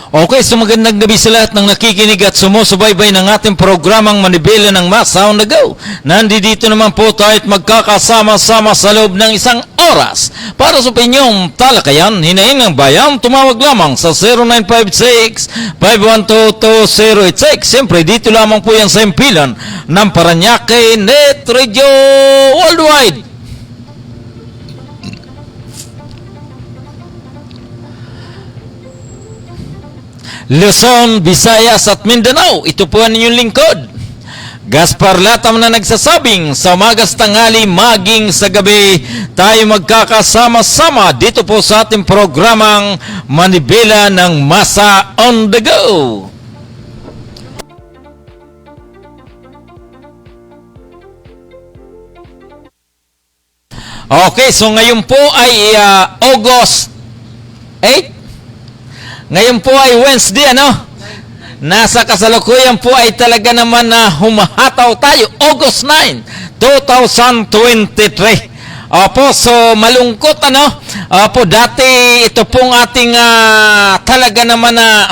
Okay, so magandang gabi sa lahat ng nakikinig at sumusubaybay ng ating programang Manibela ng Masa on the Go. Nandito naman po tayo at magkakasama-sama sa loob ng isang oras para sa pinyong talakayan, hinaing ng bayan. Tumawag lamang sa 0956-512-2086. Siyempre, dito lamang po yan sa impilan ng Paranaque Net Radio Worldwide. Luzon, Visayas at Mindanao, ito po ang inyong lingkod. Gaspar Latam na nagsasabing sa umagas, tanghali, maging sa gabi, tayo magkakasama-sama dito po sa ating programang Manibela ng Masa on the Go. Okay, so ngayon po ay August 8. Ngayon po ay Wednesday, ano? Nasa kasalukuyan po ay talaga naman na humahataw tayo. August 9, 2023. Opo, so malungkot, ano? Opo, dati ito pong ating talaga naman na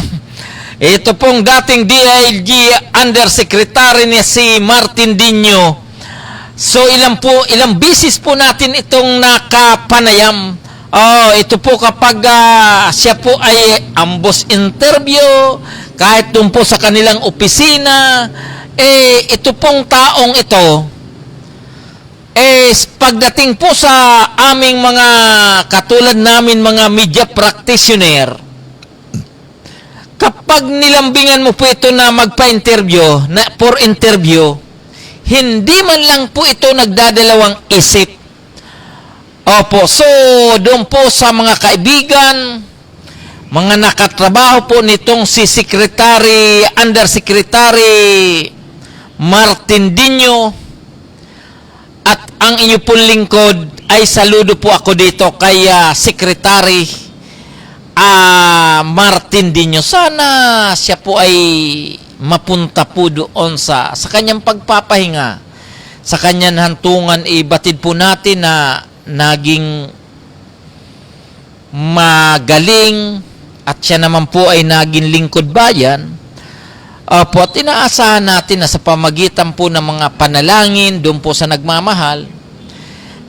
ito pong dating DILG Undersecretary ni si Martin Dino. So ilang bisis po natin itong nakapanayam. Ito po kapag siya po ay ambos interview, kahit doon po sa kanilang opisina, ito pong taong ito, pagdating po sa aming mga katulad namin mga media practitioner, kapag nilambingan mo po ito na magpa-interview, for interview, hindi man lang po ito nagdadalawang isip. Opo, so doon po sa mga kaibigan, mga nakatrabaho po nitong si Undersecretary Martin Dino, at ang inyo pong lingkod ay saludo po ako dito kay Secretary Martin Dino. Sana siya po ay mapunta po doon sa kanyang pagpapahinga, sa kanyang hantungan. Ibatid po natin na naging magaling at siya naman po ay naging lingkod bayan. Po, at inaasahan natin na sa pamagitan po ng mga panalangin doon po sa nagmamahal,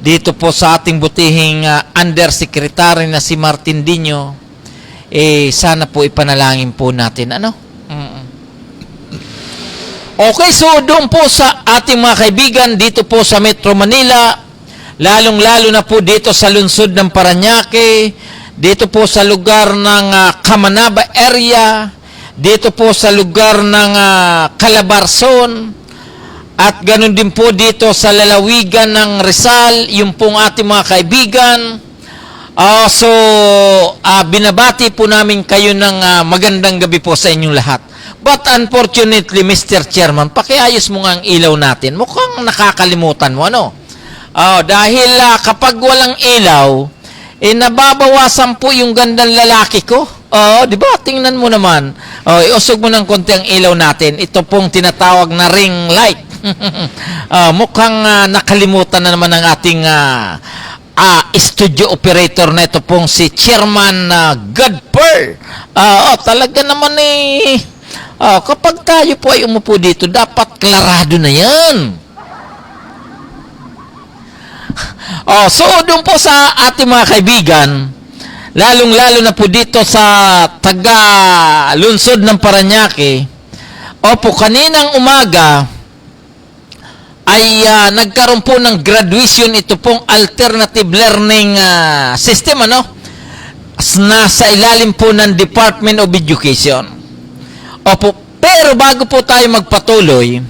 dito po sa ating butihing Undersecretary na si Martin Dino, sana po ipanalangin po natin. Ano? Okay, so doon po sa ating mga kaibigan dito po sa Metro Manila, lalong-lalo na po dito sa lungsod ng Paranaque, dito po sa lugar ng Kamanaba area, dito po sa lugar ng Calabarzon, at ganun din po dito sa lalawigan ng Rizal, yung pong ating mga kaibigan. Binabati po namin kayo ng magandang gabi po sa inyong lahat. But unfortunately, Mr. Chairman, pakiayos mo nga ang ilaw natin. Mukhang nakakalimutan mo, ano? Dahil kapag walang ilaw, nababawasan po yung gandang lalaki ko. Di ba? Tingnan mo naman. Iusog mo ng konti ang ilaw natin. Ito pong tinatawag na ring light. Mukhang nakalimutan na naman ang ating studio operator na ito pong si Chairman Godper. Talaga naman kapag tayo po ay umupo dito, dapat klarado na yan. So doon po sa ating mga kaibigan, lalong-lalo na po dito sa taga-lungsod ng Paranaque, kaninang umaga ay nagkaroon po ng graduation, ito pong alternative learning system, ano? Nasa ilalim po ng Department of Education. Pero bago po tayo magpatuloy,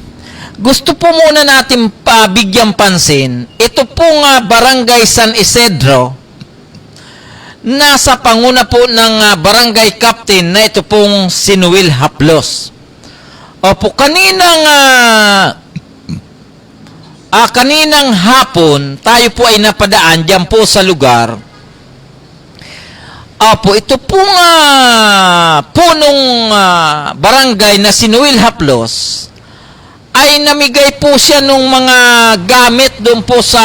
gusto po muna natin bigyan pansin, ito pong Barangay San Isidro, nasa panguna po ng Barangay Captain na ito pong si Noel Haplos. Kaninang hapon, tayo po ay napadaan dyan po sa lugar. Ito pong punong barangay na si Noel Haplos, ay namigay po siya ng mga gamit doon po sa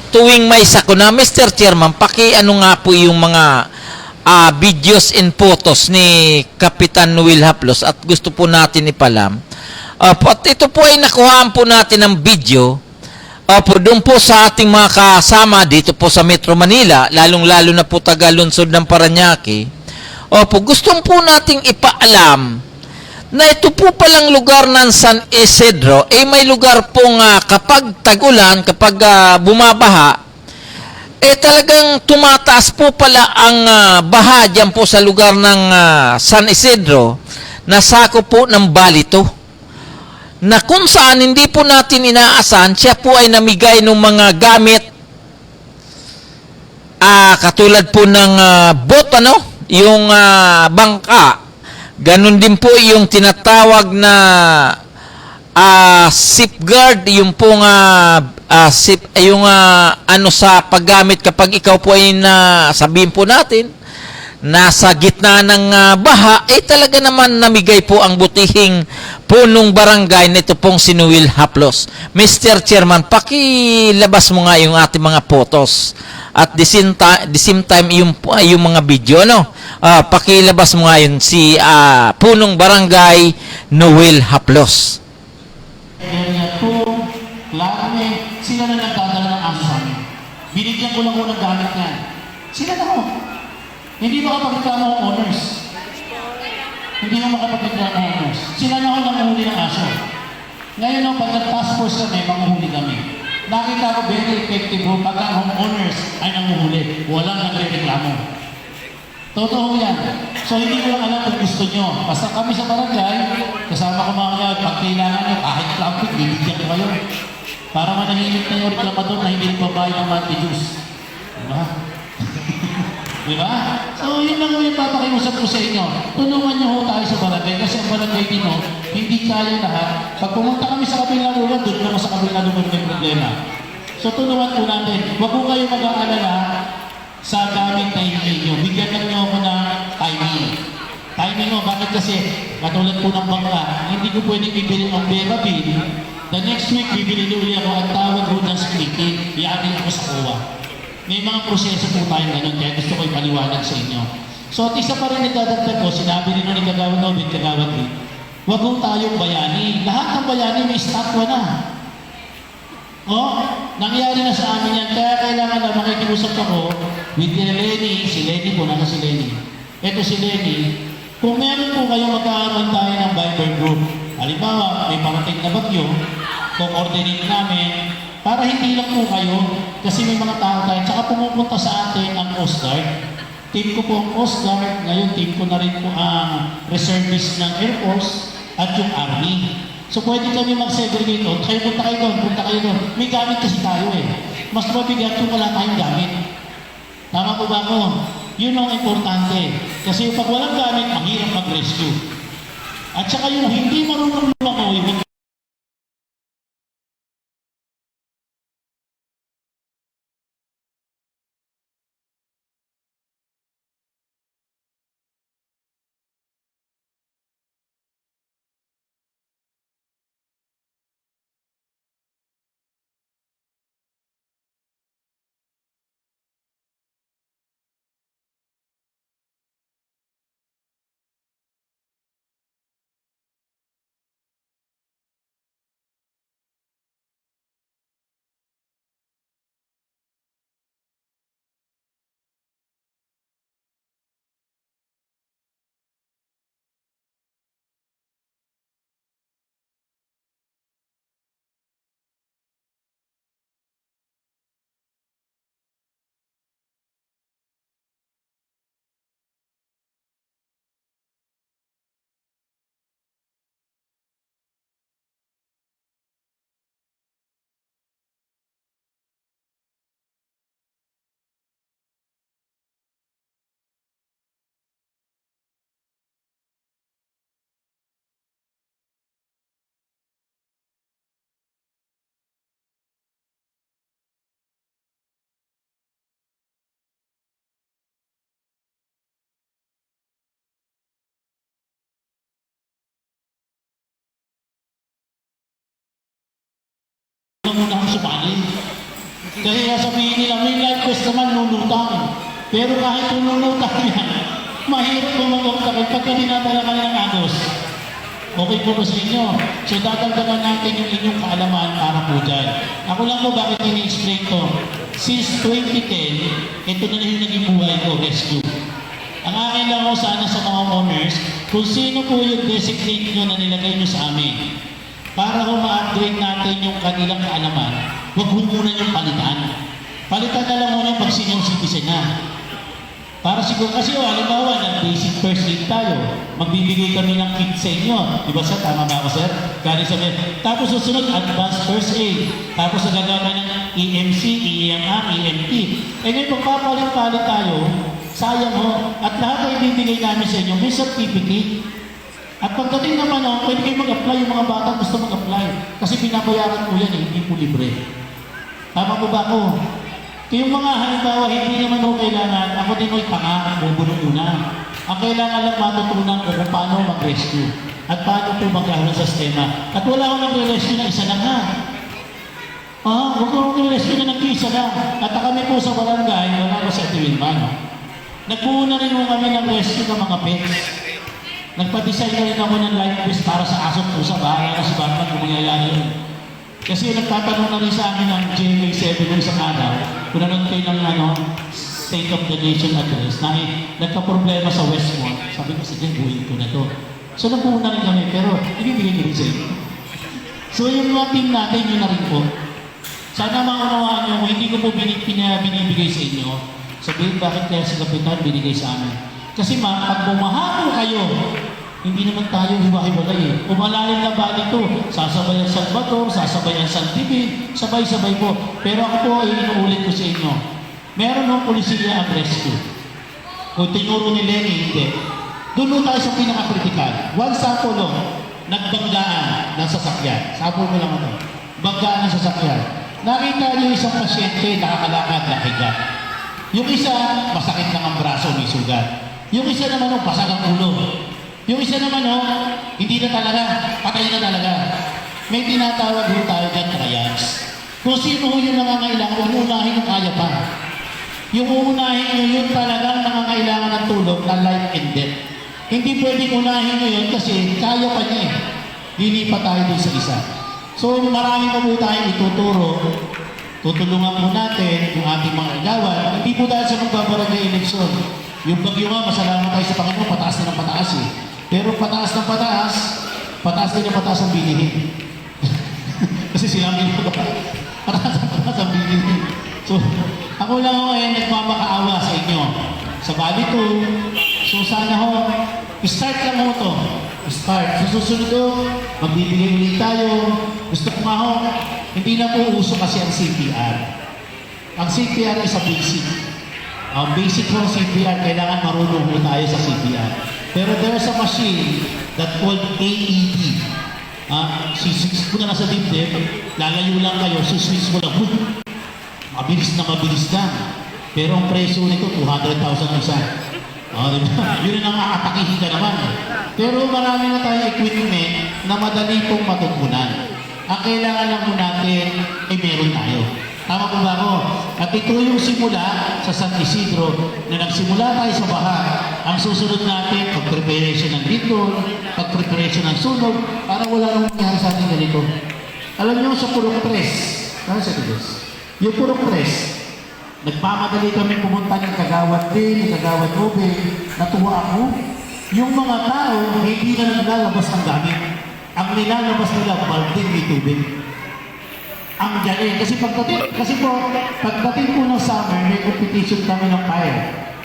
tuwing may sakuna. Mr. Chairman, ano nga po yung mga videos and photos ni Kapitan Will Haplos at gusto po natin ipalam. At ito po ay nakuhaan po natin ng video doon po sa ating mga kasama dito po sa Metro Manila, lalong-lalo na po taga-lungsod ng Parañaque. Gustong po nating ipaalam na ito po palang lugar ng San Isidro, may lugar pong kapag tag-ulan, kapag bumabaha, talagang tumataas po pala ang baha dyan po sa lugar ng San Isidro, na sako po ng balito, na kung saan hindi po natin inaasahan, siya po ay namigay ng mga gamit, katulad po ng boat, yung bangka, ganun din po yung tinatawag na safeguard, yung pong sa paggamit kapag ikaw po ay sabihin po natin nasa gitna ng baha, talaga naman namigay po ang butihing punong barangay nito pong si Will Haplos. Mr. Chairman, pakilabas mo nga yung ating mga photos at the same time yung mga video, pakilabas mo nga yun si punong barangay Will Haplos. Sila na nagdadala ng aso sa amin. Binigyan ko lang ng gamit yan. Sila na ho. Hindi makapagreklamo ang owners. Hindi mo makapagreklamo ang owners. Sila na ho nanguhuli ng aso. Ngayon, pag nag-task force kami, manguhuli kami. Nakita ko very effective ho pag ang homeowners ay nanguhuli. Walang nagreklamo. Totoo yan. So, hindi ko lang alam kung gusto nyo. Basta kami sa barangay, kasama ko mga pag kailangan nyo, kahit traffic, bibigyan ko kayo. Para manahimik na yung reklamador na hindi nagbabayad ng monthly dues. Diba? Diba? So, yun lang yung papakiusap ko sa inyo. Tulungan nyo ho tayo sa barangay kasi ang barangay din ho, hindi kaya lahat. Pag pumunta kami sa kabilang lugar, doon naman sa kabilang lugar may problema. So, tulungan po natin. Huwag po kayo mag-aalala sa gamit na hindi nyo. Bigyan lang nyo ako ng timing. Timing mo, bakit kasi katulad po ng bangka, hindi ko pwedeng bibili ang Beba Bill. The next week, bibili uli ako ang tawag ko ng splitting. Iadin ako sa kuwa. May mga proseso po tayong ganun, kaya gusto ko ipaliwanag sa inyo. So, at isa pa rin nagdadagdag ko, sinabi rin ni Kagawad Nobit, Kagawad Lee, huwag po tayong bayani. Lahat ng bayani may statwa na. Nangyari na sa amin yan, kaya kailangan na makikiusap ako with Lenny, si Lenny po, si Lenny. Ito si Lenny, kung meron po kayo magkakaroon tayo ng Viber group, halimbawa, may parating na bagyo, coordinate namin, para hindi lang po kayo, kasi may mga tao tayo, tsaka pumupunta sa atin ang Coast Guard. Team ko po ang Coast Guard, ngayon team ko na rin po ang reservist ng Air Force at yung Army. So pwede kami mag-segregate doon, punta kayo doon. May gamit kasi tayo Mas mabigat kung wala tayong gamit. Tama po ba ako? Yun ang importante. Kasi pag walang gamit, ang hirap mag-rescue. At saka yung hindi marunong lumangoy, muna akong sumali. Kasi sabihin nila, may life quest naman, lulutang. Pero kahit lulutang yan, mahirap po mag-obstacle pagka dinadala ka ng agos. Okay po ba sa inyo? So dadagdagan natin yung inyong kaalaman para po dyan. Ako lang po bakit ini-explain to. Since 2010, ito na yung naging buhay ko, rescue. Ang akin lang ko sana sa mga owners, kung sino po yung designate nyo na nilagay nyo sa amin. Para kung ma-upgrade natin yung kanilang kaalaman, huwag mo muna yung palitan. Palitan na lang muna pag senior citizen na. Para siguro kasi halimbawa, nag-basic first aid tayo. Magbibigay kami ng kit sa inyo. Di ba sir? Tama ba ako sir? Galing sa tapos susunod, advanced first aid. Tapos nagagawa ng EMC, EMR, EMT. Eh ngayon, pagpapalit-palit tayo, sayang ho. At lahat ay ibibigay namin sa inyo, may certificate. At pagdating naman pwede kayo mag-apply yung mga bata gusto mag-apply. Kasi binabayaran po yan hindi po libre. Tama po ba ako? Yung mga halimbawa, hindi naman ho kailangan, ako din ho'y tanga, bubunong muna. Ang kailangan lang matutunan ko kung paano mag-rescue. At paano po mag-ahon sa sistema. At wala akong nag-rescue na isa lang ha. Huwag ko nag-rescue na nag-isa lang. At kami po sa barangay, wala ko sa Atiwilma, no? Nagpuuna rin mo kami ng rescue ng mga pets. Nagpa-design na rin ako ng life vest para sa aso po sa bahay na si Batman kung mangyayari yun. Kasi nagtatanong na rin sa amin ng GMA7 ng isang araw, kung nanonood kayo ng State of the Nation address, na nagka-problema sa Westmont. Sabi ko, sige, buuin ko na to. So nagpuuna rin kami, pero ibibigay ko rin sa inyo. So yung mga team natin, yun na rin po. Sana maunawaan nyo, kung hindi ko po binibigay sa inyo, sabihin bakit kaya si Kapitan binigay sa amin. Kasi pag bumahako kayo, hindi naman tayo hiwa-hiwalay Umalalim na ba ito? Sasabay ang Salvador, sasabay ang San Tibin, sabay-sabay po. Pero ako po ay inuulit ko sa inyo. Meron ng polisiya ang rescue. Kung tinuro ni Lenny, hindi. Doon tayo sa pinaka-critical. One sample nagbanggaan ng sasakyan. Sample mo lang ito. Banggaan ng sasakyan. Nakita niyo isang pasyente, nakakalakad, nakahiga. Yung isa, masakit lang ang braso, may sugat. Yung isa naman, basag ang ulo. Yung isa naman, hindi na talaga, patay na talaga. May tinatawag ho tayo dyan, trials. Kung sino yung nangangailangan, uunahin yung kaya pa. Yung uunahin nyo yun talagang nangangailangan ng tulong na life and death. Hindi pwedeng unahin nyo yun kasi kaya pa niya Lilipat tayo din sa isa. So marami pa po tayong ituturo. Tutulungan po natin yung ating mga agawan. Hindi po dahil sa magbabarangay eleksyon. Yung bagyo nga, masalamat tayo sa Panginoon, pataas na ng pataas Pero pataas ng pataas, pataas din ang pataas ang bilihin. Kasi sila ang pataas ang bilihin. So, ako lang nagmamakaawa sa inyo. Sa Bali 2, so sana start lang to. Start. Sa susunod magbibigay ulit tayo. Gusto ko nga hindi na po uso kasi ang CPR. Ang CPR is a basic. Ang basic ng CPR, kailangan marunong po tayo sa CPR. Pero there's a machine that called AED. Siswitch ko na nasa dibdib, lalayo lang kayo, siswitch mo lang. Mabilis na. Pero ang presyo nito, 200,000 isa. Diba? Yun ang nakakatakihin ka naman. Pero marami na tayong equipment na madali pong matutunan. Ang kailangan lang po natin ay meron tayo. Tama po ba ako? At ito yung simula sa San Isidro na nagsimula tayo sa baha. Ang susunod natin, pag-preparation ng litol, pag-preparation ng sunog, para wala nang mangyari sa ating ganito. Alam niyo sa Purok Press, yung Purok Press, nagmamadali kami pumunta ng Kagawad din, ng Kagawad Obe, natuwa ako. Yung mga tao, hindi na naglalabas ng gamit. Ang nilalabas nila, balding may tubig. Ang galing. Kasi pagdating po ng summer, may competition kami ng fire.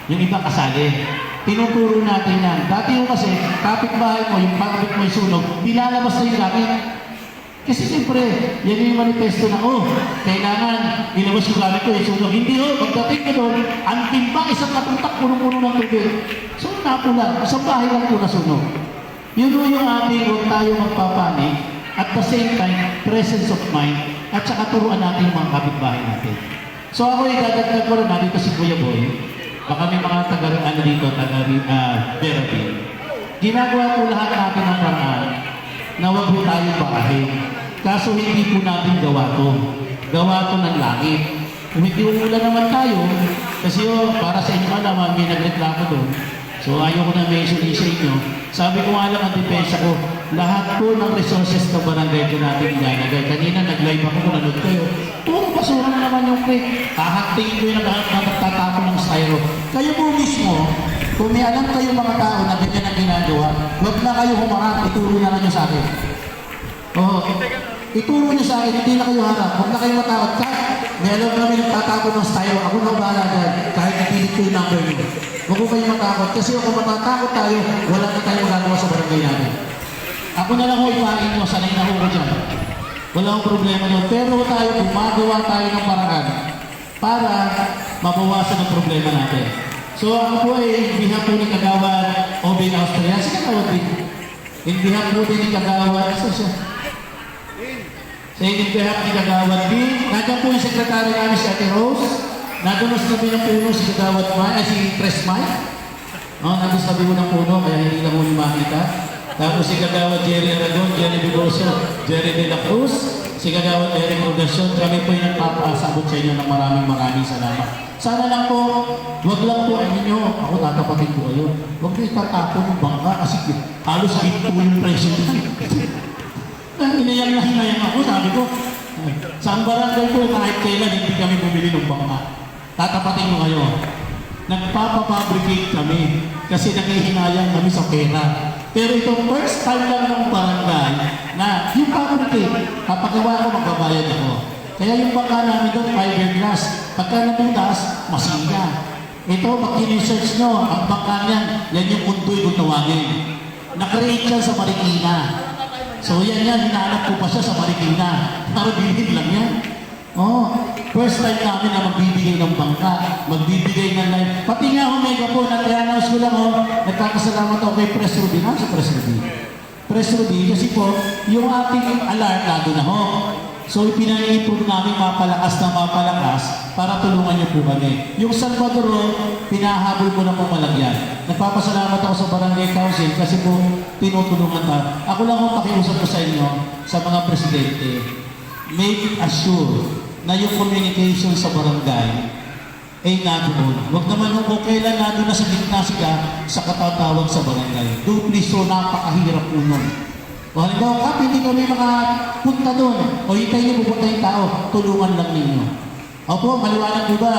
Yung iba kasali. Tinuturo natin yan. Dati yung kasi, kapitbahay mo, yung pagkabit mo yung sunog, nilalabas na yung gamit. Kasi siyempre, yan yung manifesto na, kailangan ilabas yung gamit ko yung sunog. Hindi pagdating ko doon, ang timbang, isang katutak, puno-puno ng tubig. So, napula. Isang bahay lang po na sunog. Yun yung ating huwag tayo magpapanik. At the same time, presence of mind, at saka turuan natin yung mga kapitbahay natin. So ako idadagdag ko rin dito si Kuya Boy. Baka may mga taga-Verabin. Ginagawa po lahat natin ang paraan na huwag po tayong bakahin. Kaso hindi po natin gawa to. Gawa to ng langit. Kung hindi umulan naman tayo, kasi para sa inyo alaman, may nagreklamo doon. So ayaw ko na mention sa inyo. Sabi ko nga lang ang depensa ko, lahat po ng resources ng barangay ko natin ilalagay. Kanina nag-live ako, nanood kayo. Puro basura na naman yung cake. Hahantingin ko yung nagtatapon ng styro. Kayo po mismo, kung may alam kayo mga tao na ganyan ang ginagawa, huwag na kayo humarap, ituro na lang nyo sa akin. Oo. Ituro nyo sa akin, hindi na kayo harap. Huwag na kayo matakot. May alam kami nagtatapon ng styro. Ako na bahala dyan, kahit ipilit ko yung number nyo. Huwag ko kayo matakot. Kasi kung matatakot tayo, wala na tayong gagawa sa barangay namin. Ako na lang ho ipain nyo, sanay na ho ko dyan. Wala akong problema doon. Pero tayo, gumagawa tayo ng paraan para mabawasan ang problema natin. So ako po ay behalf po ni Kagawad Obing Austria. Si Kagawad din. In behalf po din ni Kagawad. Sa in behalf ni Kagawad din. Nandiyan po yung sekretary namin si Ate Rose. Nandun sa tabi ng puno si Kagawad Mai, si Tres Mai. Nandun sa tabi mo ng puno, kaya hindi lang mo yung makita. Tapos si Kagawad Jerry Aragon, Jerry Bigoso, Jerry De La Cruz, si Kagawad Eric Rogasyon. Kami po yung nagpapasabot sa inyo ng maraming salamat. Sana lang po, wag lang po ang inyo, ako tatapatin po kayo. Huwag kayo tatapon ng bangka kasi halos ginto yung presyo nyo. Hinayang ako, sabi ko, sa ang barangay po, kahit kailan hindi kami bumili ng bangka. Tatapatin mo kayo. Nagpapafabricate kami kasi nangihinayang kami sa pera. Pero itong first time lang ng barangay na yung fabricate, kapagawa ko, magbabayad ako. Kaya yung bangka namin doon, fiberglass. Pagka nabutas, masinga. Ito, pag kinisearch nyo, ang bangka niyan, yan yung undoy kung tawagin. Nakreate yan sa Marikina. So yan, hinahanap ko pa siya sa Marikina. Para bilhin lang yan. First time namin na magbibigay ng bangka, magbibigay ng life. Pati nga Omega po, nag-announce ko lang nagkakasalamat ako kay Press Ruby. Sa Press Ruby? Press Ruby, kasi po, yung ating alarm lado na ho. So ipina-improve namin mapalakas para tulungan niyo po kami. Yung Salvador, pinahabol ko na po malagyan. Nagpapasalamat ako sa Barangay Council kasi po tinutulungan ta. Ako lang ang pakiusap ko sa inyo, sa mga presidente, make assure na yung communication sa barangay ay nadoon. Huwag naman kung kailan nadoon na sa gitna sila sa katatawag sa barangay. Do please, so napakahirap po nun. O halimbawa, Kap, hindi kami makapunta doon. O hintayin niyo pupunta yung tao, tulungan lang ninyo. Opo, maliwanag po ba?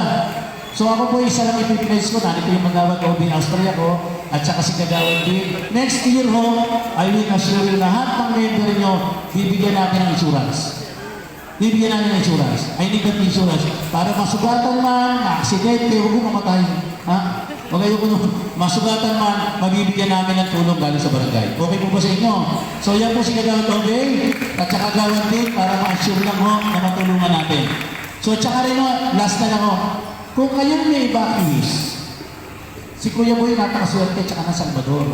So ako po isa lang ipipinays ko, narito yung Kagawad Obing Austria ko, at saka si Kagawad din. Next year ho, I will assure you lahat ng member nyo, bibigyan natin ng insurance. Bibigyan natin ng insurance. I need that insurance. Para masugatan man, aksidente, huwag mo mamatay. Ha? Huwag kayo kung masugatan man, mabibigyan namin ng tulong galing sa barangay. Okay po ba sa inyo? So yan po si Kagawad Obing, at saka Kagawad din, para ma-assure lang ho na matulungan natin. So tsaka rin ho, last na lang ho, kung kayo may evacuees, si Kuya Boy napakaswerte tsaka na Salvador.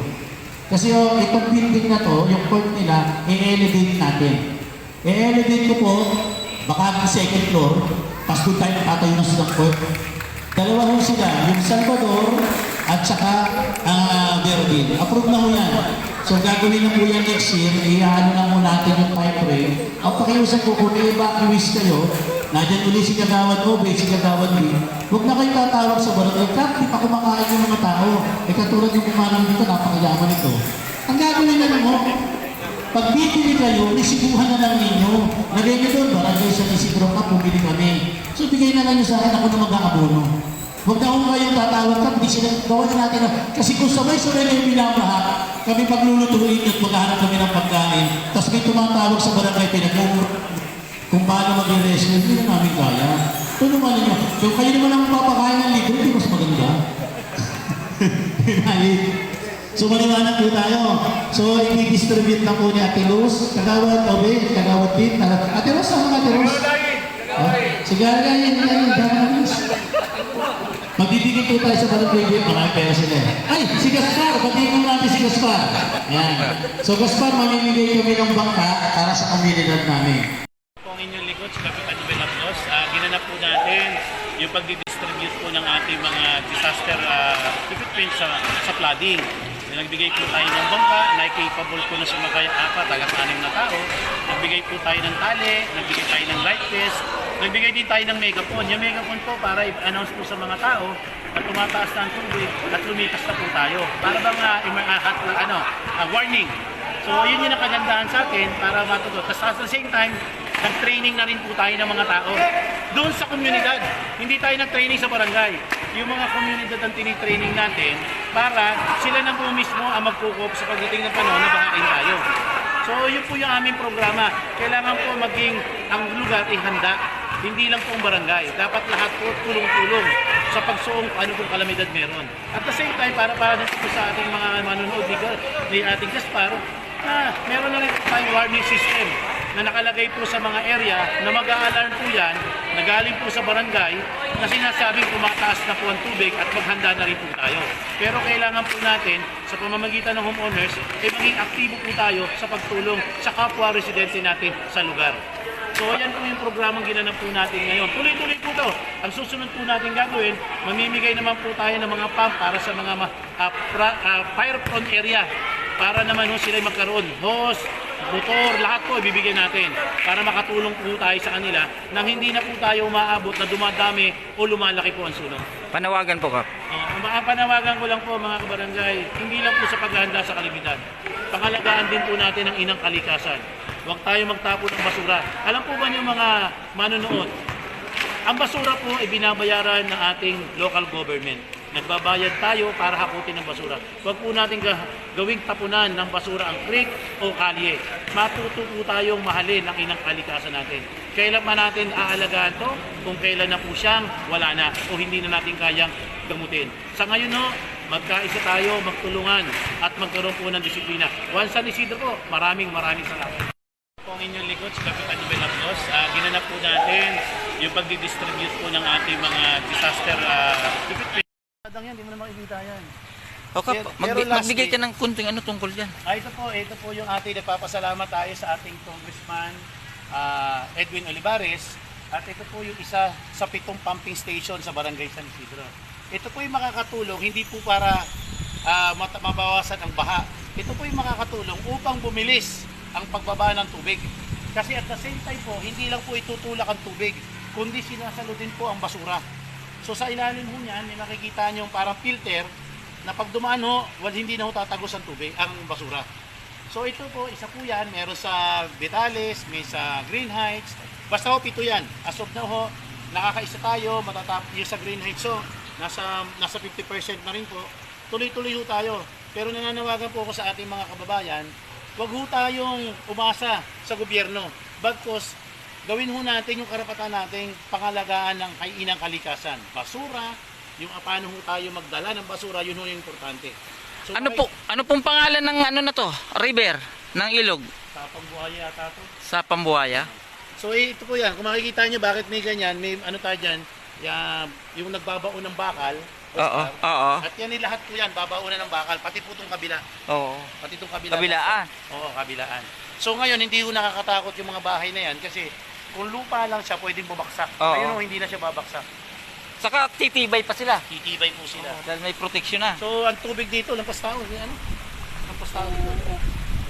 Kasi itong building na to, yung court nila, i-elevate natin. I-elevate ko po, baka ng second floor, tapos doon tayo nakatayo ng silang court. Dalawa ho sila, yung Salvador at saka Verdin. Approve na ho yan. So gagawin na po yan next year, ihaano na mo natin yung time frame. Ang pakiusap ko, kung i-evacuees kayo, nandiyan ulit si Kagawad Obing, si Kagawad din. Huwag na kayo tatawag sa barangay. Kap, di pa kumakain yung mga tao. Katulad yung kumanang dito, napakayaman ito. Ang gagawin na lang mo, pag bibili kayo, resibuhan na lang ninyo. Lagay nyo doon, barangay sa Isidro ka, bumili kami. So bigay na lang nyo sa akin, ako na mag-aabono. Huwag na kung kayong tatawag ka, hindi sila gawa natin. Kasi kung sabay-sabay na yung binabahak, kami paglulutuin at maghahanap kami ng pagkain, tapos may tumatawag sa barangay, pinagmumura kung paano mag-rescue, hindi na namin kaya. Tulungan ninyo. Kung kayo naman ang papakain ng libre, hindi mas maganda. So maliwanag po tayo. So i-distribute na po ni Ate Luz, Kagawad Obing, Kagawad din. Ate Luz, saan ka Ate Luz? Sige, yan. Magbibigay po tayo sa barangay din. Marami pera sila. Ay, si Gaspar. Batiin natin si Gaspar. Yan. So Gaspar, mamimigay kami ng bangka para sa komunidad namin. Ang inyong likod sa Kapitan Belaplos, ginanap po natin yung pag-distribute po ng ating mga disaster equipment sa flooding. Nagbigay po tayo ng bangka, na capable po na sumakay 4 hanggang 6 na tao. nagbigay po tayo ng tali, nagbigay tayo ng light vest, nagbigay din tayo ng megaphone. Yung megaphone po para i-announce po sa mga tao na tumataas na ang tubig at lumikas na po tayo. Para bang warning. So yun yung nakagandahan sa atin para matuto. Tapos at the same time, nag-training na rin po tayo ng mga tao doon sa komunidad. Hindi tayo nag-training sa barangay. Yung mga komunidad ang tinitraining natin para sila na po mismo ang magkukop sa pagdating ng panahon na bahain tayo. So yun po yung aming programa. Kailangan po maging ang lugar ay handa. Hindi lang po ang barangay. Dapat lahat po tulong-tulong sa pagsuong ano pong kalamidad meron. At the same time, para po sa ating mga manonood ni ating Gaspar, meron na rin tayong warning system na nakalagay po sa mga area na mag-a-alarm po yan na galing po sa barangay na sinasabing tumataas na po ang tubig at maghanda na rin po tayo. Pero kailangan po natin sa pamamagitan ng homeowners ay maging aktibo po tayo sa pagtulong sa kapwa residente natin sa lugar. So yan po yung programang ginanap po natin ngayon. Tuloy-tuloy po ito. Ang susunod po natin gagawin, mamimigay naman po tayo ng mga pump para sa mga fire-prone area para naman sila magkaroon. Hose, motor, lahat po ibibigay natin para makatulong po tayo sa kanila nang hindi na po tayo umaabot na dumadami o lumalaki po ang sunog. Panawagan po, Kap. Panawagan ko lang po mga kabarangay, hindi lang po sa paghahanda sa kalamidad. Pangalagaan din po natin ang inang kalikasan. Huwag tayo magtapo ng basura. Alam po ba niyo mga manonood, ang basura po ay binabayaran ng ating local government. Nagbabayad tayo para hakutin ng basura. Huwag po natin gawing tapunan ng basura ang creek o kalye. Matuto po tayong mahalin ang inang kalikasan natin. Kailan man natin aalagaan to, kung kailan na po siyang wala na o hindi na natin kayang gamutin. Sa ngayon magkaisa tayo, magtulungan at magkaroon po ng disiplina. Juan San Isidro po, maraming salamat. Po ang inyong likod, si Kapitan Noel Apnos. Ginanap po natin yung pagdidistribute po ng ating mga disaster equipment. Yan, hindi mo na makikita yan. O, Kap, Pero magbigay lastly, ka ng kunting ano tungkol dyan. ito po yung ating nagpapasalamat tayo sa ating Congressman Edwin Olivares. At ito po yung isa sa 7 pumping station sa Barangay San Isidro. Ito po yung makakatulong, hindi po para mabawasan ang baha. Ito po yung makakatulong upang bumilis ang pagbaba ng tubig. Kasi at the same time po, hindi lang po itutulak ang tubig, kundi sinasalo din po ang basura. So sa ilalim ho niyan, may makikita nyo parang filter na pag dumaan hindi na tatagos ang tubig, ang basura. So ito po, isa po yan, meron sa Vitales, may sa Green Heights, basta 7 yan. As of now nakakaisa tayo, yung sa Green Heights nasa 50% na rin po. Tuloy-tuloy ho tayo. Pero nananawagan po ako sa ating mga kababayan, huwag ho tayong umasa sa gobyerno. Bagkus, gawin ho natin yung karapatan nating pangalagaan ng inang kalikasan. Basura, yung paano ho tayo magdala ng basura, yun ho yung importante. So, Ano pong pangalan ng na to? River ng ilog Sa Pambuhaya yata to. sa Pambuhaya? So ito po yan, kung makikita nyo bakit may ganyan, may tayo dyan, yung nagbabaon ng bakal. Oo. At yan lahat po yan, babaunan ng bakal, pati po itong kabila. Oo. Pati itong kabila. Kabilaan. Oo, kabilaan. So ngayon, hindi ho nakakatakot yung mga bahay na yan kasi kung lupa lang siya, pwedeng bumagsak. Oo. Ayun hindi na siya babaksak. Saka titibay pa sila. Titibay po sila. Dahil may protection na. So ang tubig dito, lampas tao. Lampas tao dito.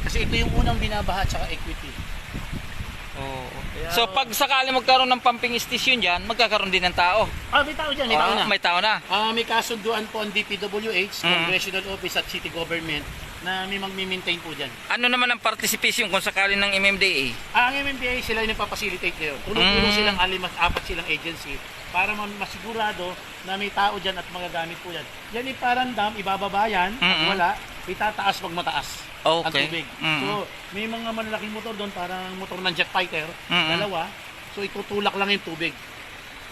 Kasi ito yung unang binabaha at saka equity. Oo. So pag sakali magkaroon ng pumping station dyan, magkakaroon din ng tao. May tao dyan, may tao na. May tao na. May kasunduan po ang DPWH, Congressional Office at City Government na may magmi-maintain po dyan. Ano naman ang participation kung sakali ng MMDA? Ang MMDA sila yung nagpapacilitate ngayon. Tulong-tulong silang 4 silang agency para masigurado na may tao dyan at magagamit po yan. Yan yung parang dam, ibababa yan, pag wala, itataas pag mataas ang tubig. So, may mga malalaking motor doon, parang motor ng jet fighter, dalawa. So, itutulak lang yung tubig.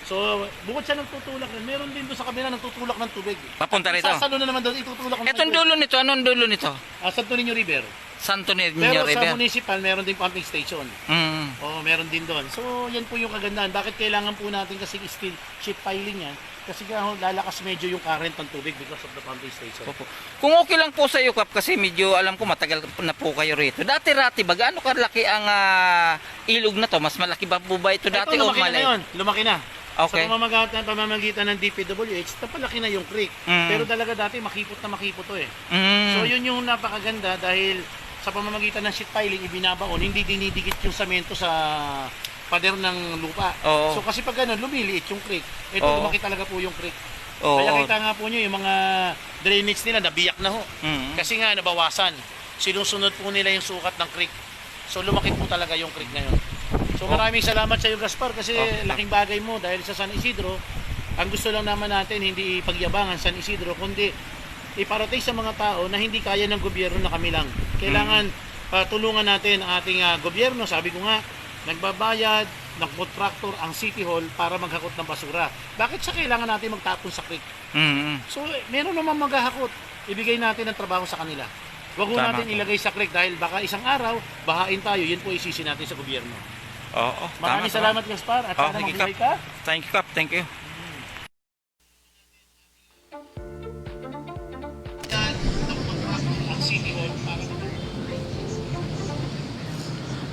So, bukod siya nagtutulak, meron din doon sa kabila nagtutulak ng tubig. Papunta rito? Sasalo na naman doon, itutulak ng Etong dulo nito, anong dulo nito? Santo Niño River. Santo Niño Pero River. sa municipal, meron din pumping station. Meron din doon. So, yan po yung kagandahan. Bakit kailangan po natin kasi steel ship piling yan? Kasi lalakas medyo yung current ng tubig because of the pumping station. Opo. Kung okay lang po sa iyo, Kap, kasi medyo alam ko matagal na po kayo rito. Dati-rati ba, gaano kalaki ang ilog na to? Mas malaki ba po ba ito dati o lumaki na maliit? ngayon. Lumaki na. Okay. Sa pamamagitan ng DPWH, napalaki na yung creek. Pero talaga dati makipot to eh. So yun yung napakaganda dahil sa pamamagitan ng sheet piling, ibinabaon, hindi dinidikit yung samento sa pader ng lupa. Oo. So kasi pag ganun, lumiliit yung creek. Ito, Oo. lumaki talaga po yung creek. Oo. Kaya kita nga po nyo, yung mga drainage nila, nabiyak na ho. Mm. Kasi nga, nabawasan. Sinusunod po nila yung sukat ng creek. So lumaki po talaga yung creek ngayon. So maraming salamat sa iyo, Gaspar, kasi laking bagay mo dahil sa San Isidro. Ang gusto lang naman natin, hindi ipagyabangan San Isidro, kundi iparating sa mga tao na hindi kaya ng gobyerno na kami lang. Kailangan tulungan natin ang ating gobyerno. Sabi ko nga, nagbabayad ng contractor ang City Hall para maghakot ng basura. Bakit siya kailangan natin magtapon sa creek? Mm. So, meron naman maghahakot. Ibigay natin ang trabaho sa kanila. Huwag mo Tama natin po. ilagay sa creek dahil baka isang araw, bahain tayo. Yun po isisi natin sa gobyerno. Oo. Maraming salamat, Gaspar. At sana sige, mabuhay Kap. ka. Thank you, Kap. Thank you. Ang City Hall para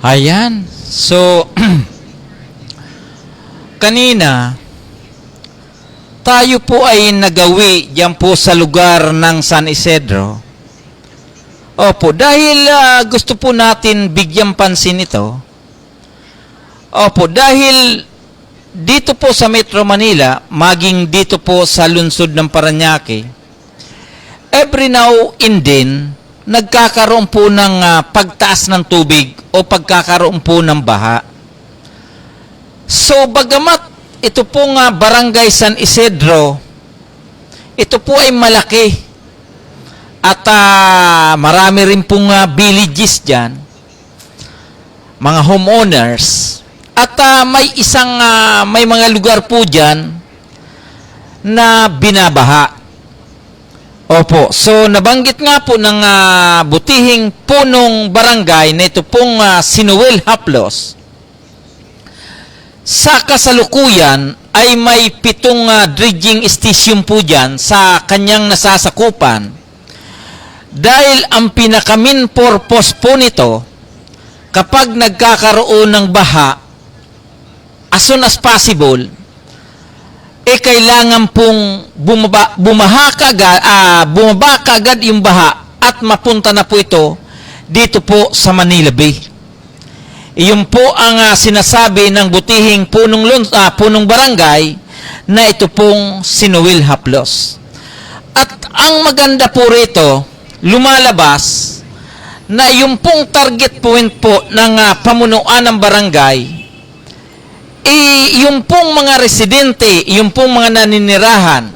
Ayan. So, kanina, tayo po ay nagawi diyan po sa lugar ng San Isidro. Opo, dahil gusto po natin bigyan pansin ito. Opo, dahil dito po sa Metro Manila, maging dito po sa lungsod ng Parañaque, every now and then, nagkakaroon po ng pagtaas ng tubig o pagkakaroon po ng baha. So, bagamat ito pong Barangay San Isidro, ito po ay malaki at marami rin pong villages dyan, mga homeowners, at may mga lugar po dyan na binabaha. Opo. So, nabanggit nga po ng butihing punong barangay na ito pong si Noel Haplos. Sa kasalukuyan ay may 7 dredging station po dyan sa kanyang nasasakupan. Dahil ang pinaka-main purpose po nito, kapag nagkakaroon ng baha, as soon as possible, kailangan pong bumaba kaagad yung baha at mapunta na po ito dito po sa Manila Bay. Iyon po ang sinasabi ng butihing punong barangay na ito pong si Noel Haplos. At ang maganda po rito, lumalabas na yung pong target point po ng pamunuan ng barangay, yung pong mga residente, yung pong mga naninirahan,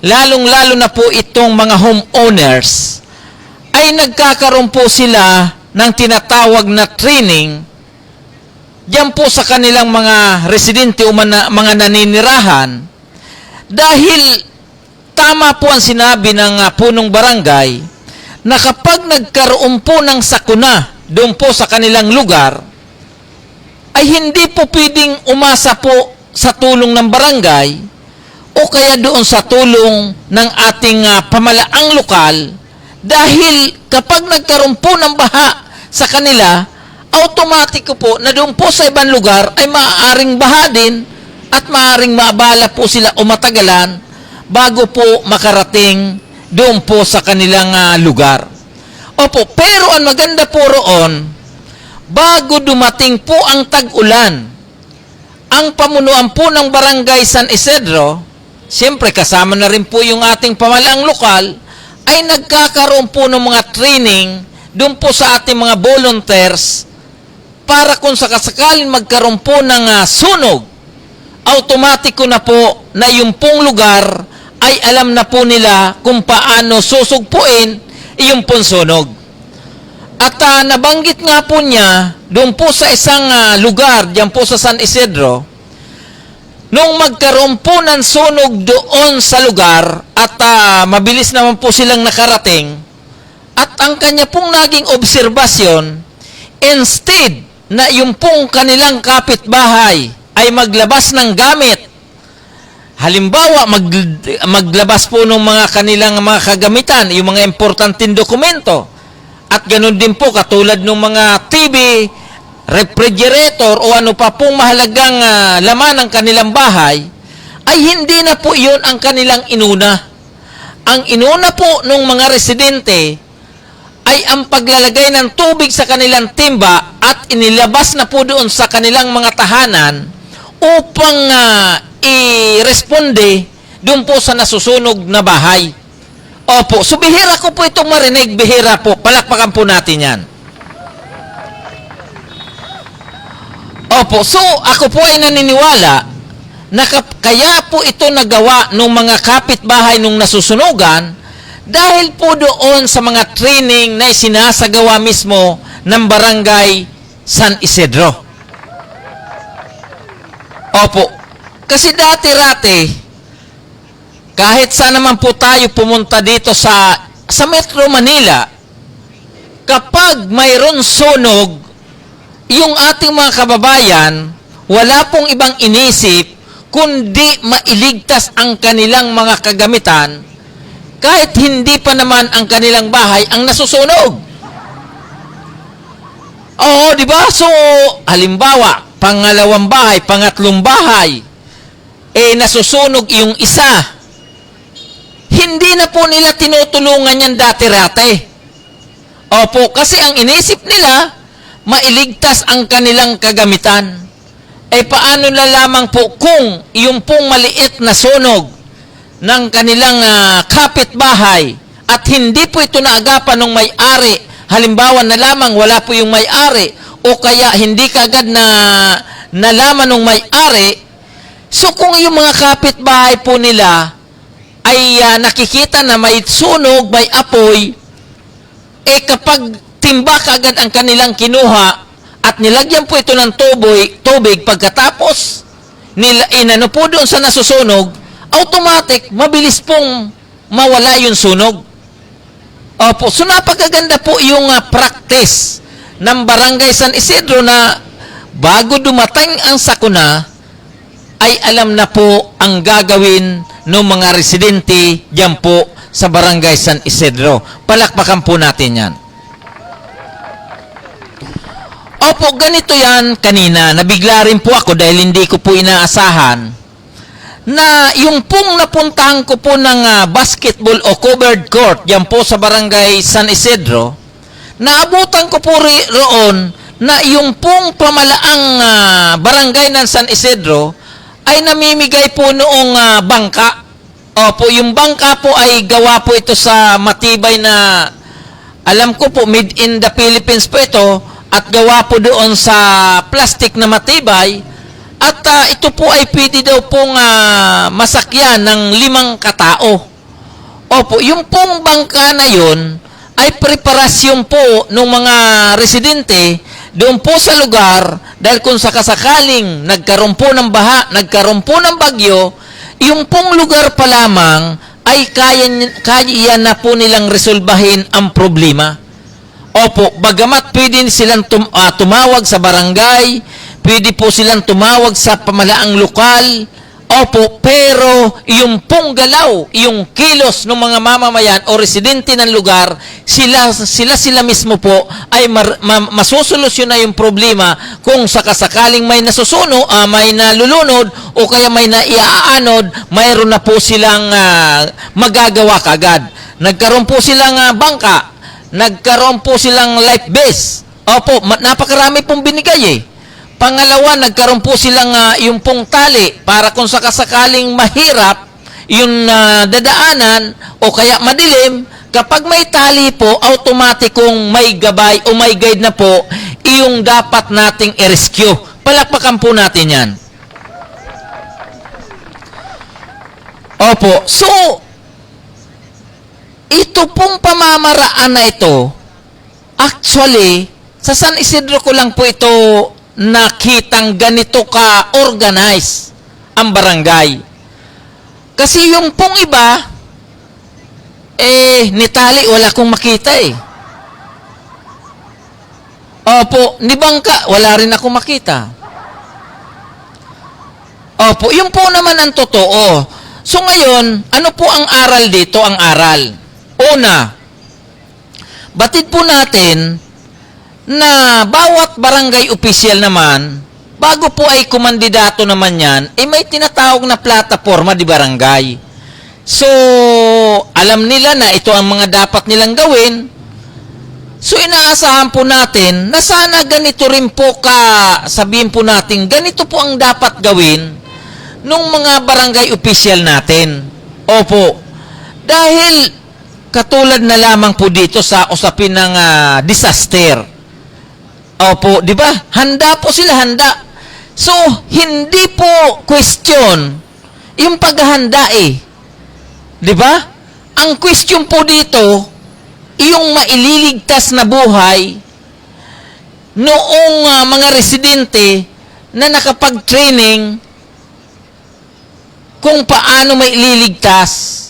lalong-lalo na po itong mga homeowners, ay nagkakaroon po sila ng tinatawag na training diyan po sa kanilang mga residente o mga naninirahan, dahil tama po ang sinabi ng punong barangay na kapag nagkaroon po ng sakuna doon po sa kanilang lugar, ay hindi po pwedeng umasa po sa tulong ng barangay o kaya doon sa tulong ng ating pamalaang lokal, dahil kapag nagkaroon po ng baha sa kanila, automatic po na doon po sa ibang lugar ay maaaring baha din at maaaring maabala po sila o matagalan bago po makarating doon po sa kanilang lugar. Opo, pero ang maganda po roon, bago dumating po ang tag-ulan, ang pamunuan po ng Barangay San Isidro, siyempre kasama na rin po yung ating pamalaang lokal, ay nagkakaroon po ng mga training doon po sa ating mga volunteers para kung sakasakaling magkaroon po ng sunog, automatiko na po na yung pong lugar ay alam na po nila kung paano susugpuin yung pong sunog. At nabanggit nga po niya, doon po sa isang lugar, diyan po sa San Isidro, nung magkaroon po ng sunog doon sa lugar, at mabilis naman po silang nakarating, at ang kanya pong naging obserbasyon, instead na yung pong kanilang kapitbahay ay maglabas ng gamit, halimbawa, maglabas po ng mga kanilang mga kagamitan, yung mga importanteng dokumento, at ganun din po katulad ng mga TV, refrigerator o ano pa pong mahalagang laman ng kanilang bahay, ay hindi na po iyon ang kanilang inuna. Ang inuna po ng mga residente ay ang paglalagay ng tubig sa kanilang timba at inilabas na po doon sa kanilang mga tahanan upang i-responde doon po sa nasusunog na bahay. Opo, so bihira ko po itong marinig, bihira po, palakpakan po natin yan. Opo, so ako po ay naniniwala na kaya po ito nagawa ng mga kapitbahay nung nasusunugan dahil po doon sa mga training na sinasagawa mismo ng Barangay San Isidro. Opo, kasi dati-rati, kahit saan naman po tayo pumunta dito sa Metro Manila, kapag mayroon sunog, yung ating mga kababayan, wala pong ibang inisip kundi mailigtas ang kanilang mga kagamitan kahit hindi pa naman ang kanilang bahay ang nasusunog. Oo, di ba? So, halimbawa, pangalawang bahay, pangatlong bahay, nasusunog yung isa. Hindi na po nila tinutulungan yan dati-rati. Opo, kasi ang inisip nila, mailigtas ang kanilang kagamitan. Paano na lamang po kung yung pong maliit na sunog ng kanilang kapitbahay at hindi po ito naagapan ng may-ari, halimbawa na lamang wala po yung may-ari o kaya hindi kaagad na nalaman ng may-ari, so kung yung mga kapitbahay po nila ay nakikita na may sunog, may apoy, kapag timba kaagad ang kanilang kinuha at nilagyan po ito ng tubig pagkatapos inano po doon sa nasusunog, automatic, mabilis pong mawala yung sunog. Opo, so napakaganda po yung practice ng Barangay San Isidro na bago dumating ang sakuna, ay alam na po ang gagawin ng mga residente diyan po sa Barangay San Isidro. Palakpakan po natin yan. Opo, ganito yan kanina. Nabigla rin po ako dahil hindi ko po inaasahan na yung pong napuntahan ko po ng basketball o covered court diyan po sa Barangay San Isidro, naabutan ko po roon na yung pong pamalaang barangay ng San Isidro ay namimigay po noong bangka. Opo, yung bangka po ay gawa po ito sa matibay na, alam ko po, made in the Philippines po ito, at gawa po doon sa plastic na matibay, at ito po ay pwede daw pong masakyan ng 5 katao. Opo, yung pong bangka na yun ay preparasyon po ng mga residente doon po sa lugar dahil kung sakasakaling nagkaroon po ng baha, nagkaroon po ng bagyo, yung pong lugar pa lamang ay kaya na po nilang resolbahin ang problema. Opo, bagamat pwede silang tumawag sa barangay, pwede po silang tumawag sa pamalaang lokal, opo, pero yung pong galaw, yung kilos ng mga mamamayan o residente ng lugar, sila mismo po ay masusolusyon na yung problema kung sakasakaling may nasusuno, may nalulunod o kaya may naiaanod, mayroon na po silang magagawa kagad. Nagkaroon po silang bangka, nagkaroon po silang life vest. Opo, napakarami pong binigay Pangalawa, nagkaroon po silang yung pong tali para kung sakasakaling mahirap yung dadaanan o kaya madilim, kapag may tali po, automatikong may gabay o may guide na po yung dapat nating i-rescue. Palakpakan po natin yan. Opo, so ito pong pamamaraan na ito, actually, sa San Isidro ko lang po ito nakitang ganito ka-organize ang barangay. Kasi yung pong iba, nitali, wala kong makita Opo, ni bangka, wala rin ako makita. Opo, yung po naman ang totoo. So ngayon, ano po ang aral dito? Ang aral. Una, batid po natin na bawat barangay official naman, bago po ay kumandidato naman yan, may tinatawag na plataforma di barangay. So, alam nila na ito ang mga dapat nilang gawin. So inaasahan po natin na sana ganito rin po sabihin po natin, ganito po ang dapat gawin nung mga barangay official natin. Opo. Dahil katulad na lamang po dito sa usapin ng disaster. Opo, di ba? Handa po sila, handa. So, hindi po question yung paghahanda eh. Di ba? Ang question po dito, yung maililigtas na buhay noong mga residente na nakapag-training kung paano maililigtas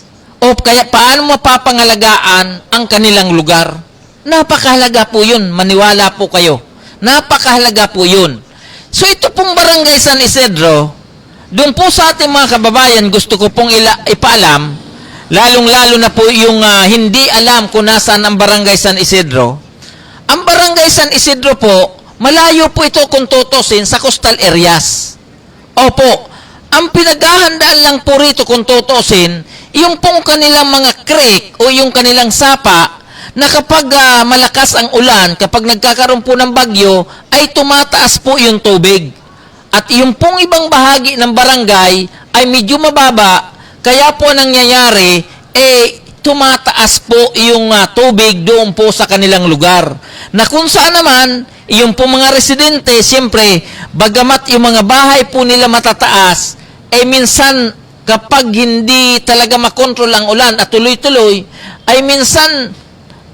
o kaya paano mapapangalagaan ang kanilang lugar. Napakahalaga po yun. Maniwala po kayo. Napakahalaga po yun. So ito pong Barangay San Isidro, doon po sa ating mga kababayan, gusto ko pong ipaalam, lalong-lalo na po yung hindi alam kung nasaan ang Barangay San Isidro. Ang Barangay San Isidro po, malayo po ito kung tutusin sa coastal areas. Opo, ang pinaghahandaan lang po rito kung tutusin, yung pong kanilang mga creek o yung kanilang sapa, na kapag malakas ang ulan, kapag nagkakaroon po ng bagyo, ay tumataas po yung tubig. At yung pong ibang bahagi ng barangay ay medyo mababa, kaya po nangyayari, tumataas po yung tubig doon po sa kanilang lugar. Na kung saan naman, yung po mga residente, siyempre, bagamat yung mga bahay po nila matataas, minsan, kapag hindi talaga makontrol ang ulan at tuloy-tuloy, ay minsan,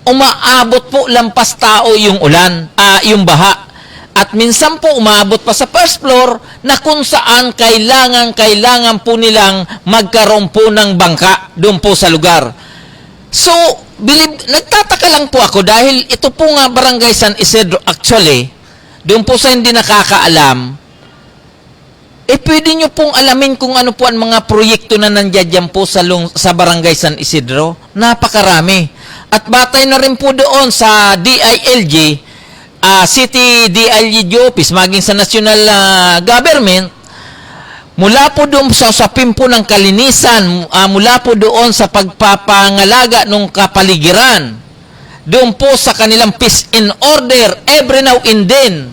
umaabot po lampas tao yung ulan, yung baha. At minsan po umaabot pa sa first floor na kung saan kailangan po nilang magkaroon po ng bangka doon po sa lugar. So, nagtataka lang po ako dahil ito po nga Barangay San Isidro actually, doon po sa hindi nakakaalam, pwede nyo pong alamin kung ano po ang mga proyekto na nandiyan po sa Barangay San Isidro. Napakarami. At batay na rin po doon sa DILG, City DILG Office, maging sa National Government, mula po doon sa usapin po ng kalinisan, mula po doon sa pagpapangalaga ng kapaligiran, doon po sa kanilang peace and order, every now and then,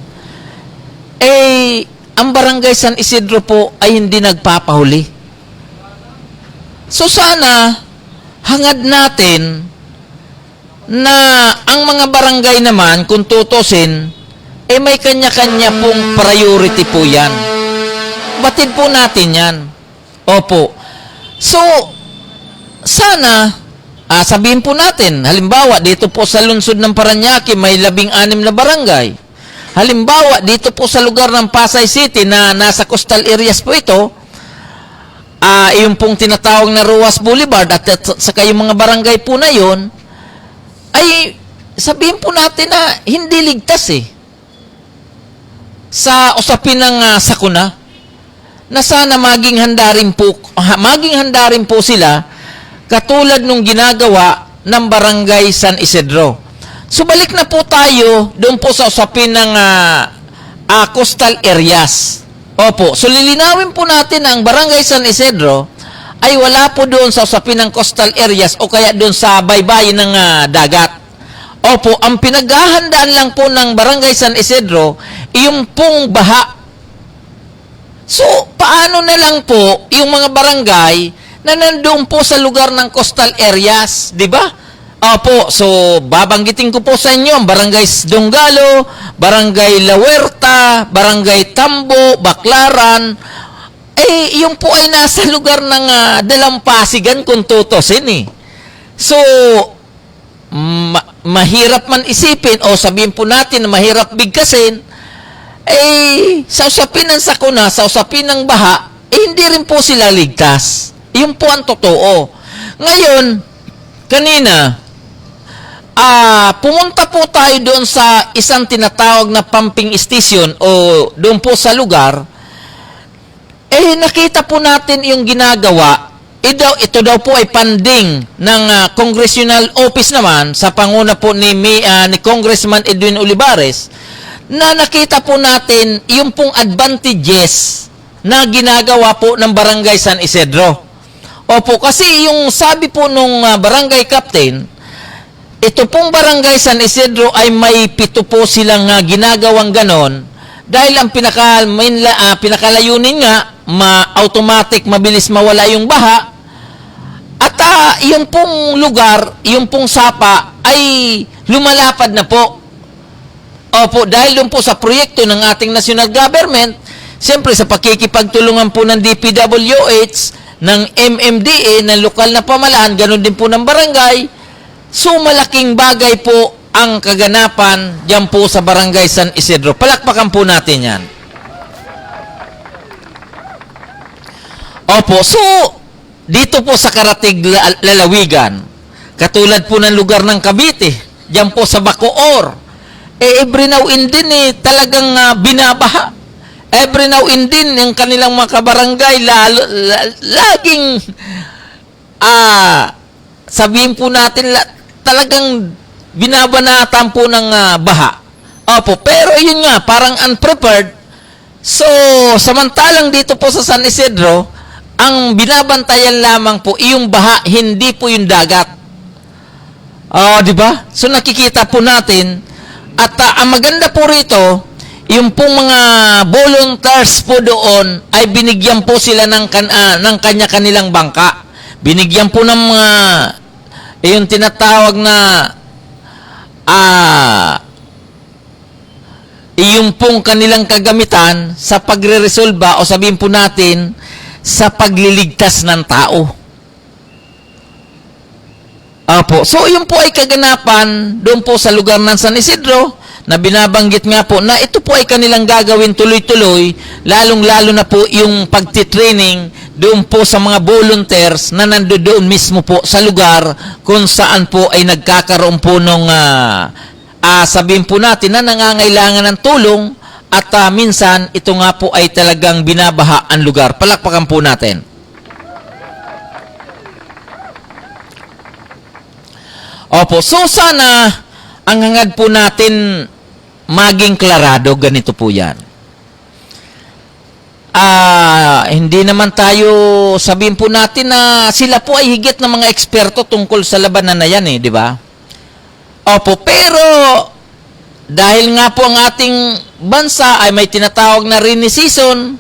ang Barangay San Isidro po ay hindi nagpapahuli. So sana, hangad natin na ang mga barangay naman, kung tutusin, may kanya-kanya pong priority po yan. Batid po natin yan. Opo. So, sana, sabihin po natin, halimbawa, dito po sa lungsod ng Parañaque, may 16 na barangay. Halimbawa, dito po sa lugar ng Pasay City na nasa coastal areas po ito, yung pong tinatawag na Ruas Boulevard at saka yung mga barangay po na yon, ay sabihin po natin na hindi ligtas sa usapin ng sakuna na sana maging handa rin po sila katulad nung ginagawa ng Barangay San Isidro. So balik na po tayo doon po sa usapin ng coastal areas. Opo, so lilinawin po natin na ang Barangay San Isidro ay wala po doon sa usapin ng coastal areas o kaya doon sa baybayin ng dagat. Opo, ang pinaghahandaan lang po ng Barangay San Isidro, yung pong baha. So, paano na lang po yung mga barangay na nandoon po sa lugar ng coastal areas, di ba? Opo, so babanggitin ko po sa inyo ang Barangay Donggalo, Barangay La Huerta, Barangay Tambo, Baclaran. Yung po ay nasa lugar ng Dalampasigan kung tutusin So, mahirap man isipin o sabihin po natin na mahirap bigkasin, sa usapin ng sakuna, sa usapin ng baha, hindi rin po sila ligtas. Yun po ang totoo. Ngayon, kanina, pumunta po tayo doon sa isang tinatawag na pumping station o doon po sa lugar, nakita po natin yung ginagawa. Ito daw po ay funding ng Congressional Office naman sa panguna po ni Congressman Edwin Olivares na nakita po natin yung pong advantages na ginagawa po ng Barangay San Isidro. Opo, kasi yung sabi po nung barangay captain, ito pong Barangay San Isidro ay may 7 po silang ginagawang ganon dahil ang pinakalayunin nga, automatic, mabilis mawala yung baha. At yung pong lugar, yung pong sapa ay lumalapad na po. Opo, dahil doon po sa proyekto ng ating national government, siyempre sa pakikipagtulungan po ng DPWH, ng MMDA, ng lokal na pamahalaan, ganun din po ng barangay. So, malaking bagay po ang kaganapan diyan po sa Barangay San Isidro. Palakpakan po natin yan. Opo, so, dito po sa Karatig Lalawigan, katulad po ng lugar ng Cavite, diyan po sa Bacoor, every now and then talagang binabaha. Every now and then, yung kanilang mga kabarangay, laging, sabihin po natin, talagang binabanatan po ng baha. Opo, pero yun nga, parang unprepared. So, samantalang dito po sa San Isidro, ang binabantayan lamang po, yung baha, hindi po yung dagat. Di ba? So, nakikita po natin, at ang maganda po rito, yung pong mga volunteers po doon ay binigyan po sila ng kanya-kanilang bangka. Binigyan po ng mga yung tinatawag na yung pong kanilang kagamitan sa pagre-resolba o sabihin po natin sa pagliligtas ng tao. Opo. So, yun po ay kaganapan doon po sa lugar ng San Isidro na binabanggit nga po na ito po ay kanilang gagawin tuloy-tuloy, lalong-lalo na po yung pagtitraining doon po sa mga volunteers na nandoon mismo po sa lugar kung saan po ay nagkakaroon po nung sabihin po natin na nangangailangan ng tulong at minsan ito nga po ay talagang binabaha ang lugar. Palakpakan po natin. Opo, so sana ang hangad po natin maging klarado, ganito po yan. Hindi naman tayo sabihin po natin na sila po ay higit na mga eksperto tungkol sa labanan na yan di ba? Opo, pero dahil nga po ang ating bansa ay may tinatawag na rainy season,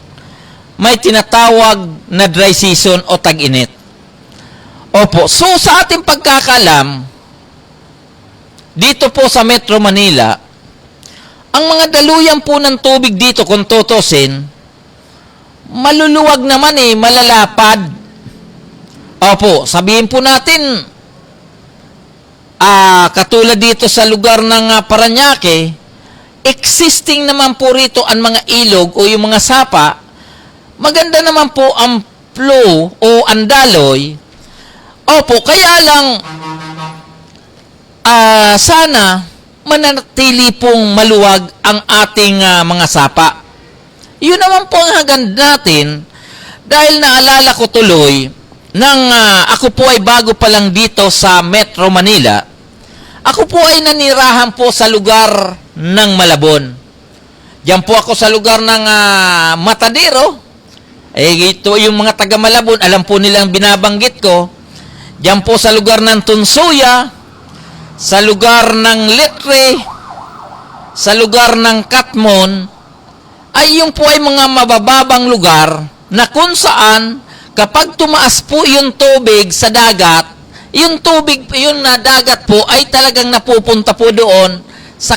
may tinatawag na dry season o tag-init. Opo, so sa ating pagkakalam, dito po sa Metro Manila, ang mga daluyan po ng tubig dito, kung tutusin, maluluwag naman malalapad. Opo, sabihin po natin, katulad dito sa lugar ng Parañaque, existing naman po rito ang mga ilog o yung mga sapa, maganda naman po ang flow o ang daloy. Opo, kaya lang, sana manatili pong maluwag ang ating mga sapa. Yun naman po ang hagand natin dahil naalala ko tuloy nang ako po ay bago pa lang dito sa Metro Manila, ako po ay nanirahan po sa lugar ng Malabon. Diyan po ako sa lugar ng Matadero. Ito yung mga taga Malabon, alam po nilang binabanggit ko. Diyan po sa lugar ng Tunsuya, sa lugar ng Litre, sa lugar ng Katmon, ay yung po ay mga mabababang lugar na kung saan kapag tumaas po yung tubig sa dagat, yung tubig, yung dagat po ay talagang napupunta po doon sa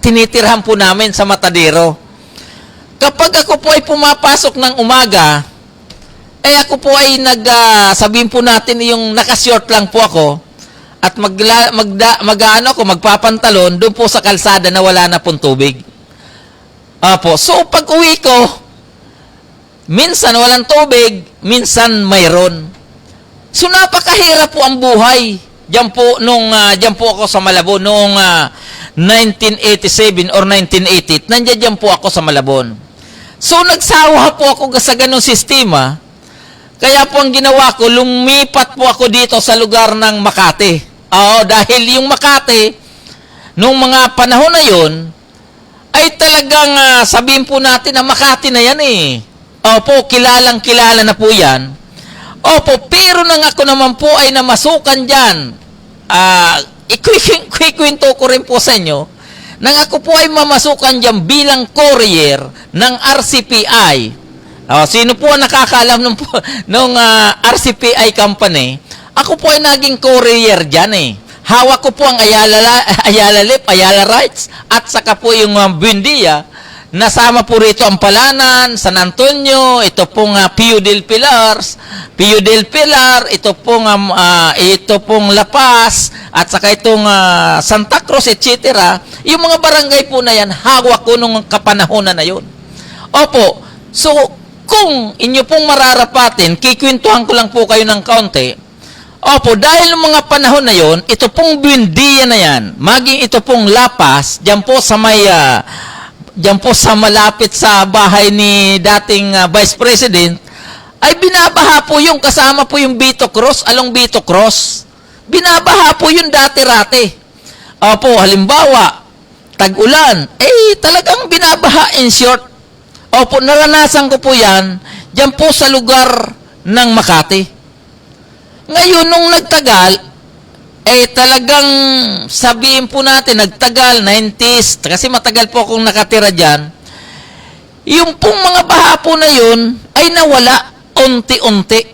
tinitirhan po namin sa Matadero. Kapag ako po ay pumapasok ng umaga, ako po ay sabihin po natin yung nakashort lang po ako, at magpapantalon doon po sa kalsada na wala na pong tubig. Opo, so pag uwi ko, minsan walang tubig, minsan mayroon. So napakahirap po ang buhay. Diyan po ako sa Malabon noong 1987 or 1988. Nandiyan po ako sa Malabon. So nagsawa po ako sa ganung sistema. Kaya po ang ginawa ko, lumipat po ako dito sa lugar ng Makati. Dahil yung Makati, nung mga panahon na yun, ay talagang sabihin po natin na Makati na yan Opo, kilalang-kilala na po yan. Opo, pero nang ako naman po ay namasukan dyan ikikwento ko rin po sa inyo, nang ako po ay mamasukan dyan bilang courier ng RCPI. Sino po ang nakakaalam nung RCPI company? Ako po ay naging courier dyan eh. Hawak ko po ang Ayala Lip, Ayala Rights, at saka po yung Buendia. Nasama po rito ang Palanan, San Antonio, ito pong Pio del Pilar, ito pong La Paz, at saka itong Santa Cruz, etc. Yung mga barangay po na yan, hawak ko nung kapanahonan na yun. Opo, so kung inyo pong mararapatin, kikwentuhan ko lang po kayo ng kaunti. Opo, dahil ng mga panahon na yon, ito pong Buendia na yan, maging ito pong La Paz, diyan po sa malapit sa bahay ni dating Vice President, ay binabaha po yung kasama po yung Vito Cruz, along Vito Cruz. Binabaha po yung dati-rati. Opo, halimbawa, tag-ulan, talagang binabaha in short. Opo, naranasan ko po yan, diyan po sa lugar ng Makati. Ngayon, nung nagtagal, talagang sabihin po natin, nagtagal, 90s, kasi matagal po akong nakatira dyan, yung pong mga baha po na yun ay nawala unti-unti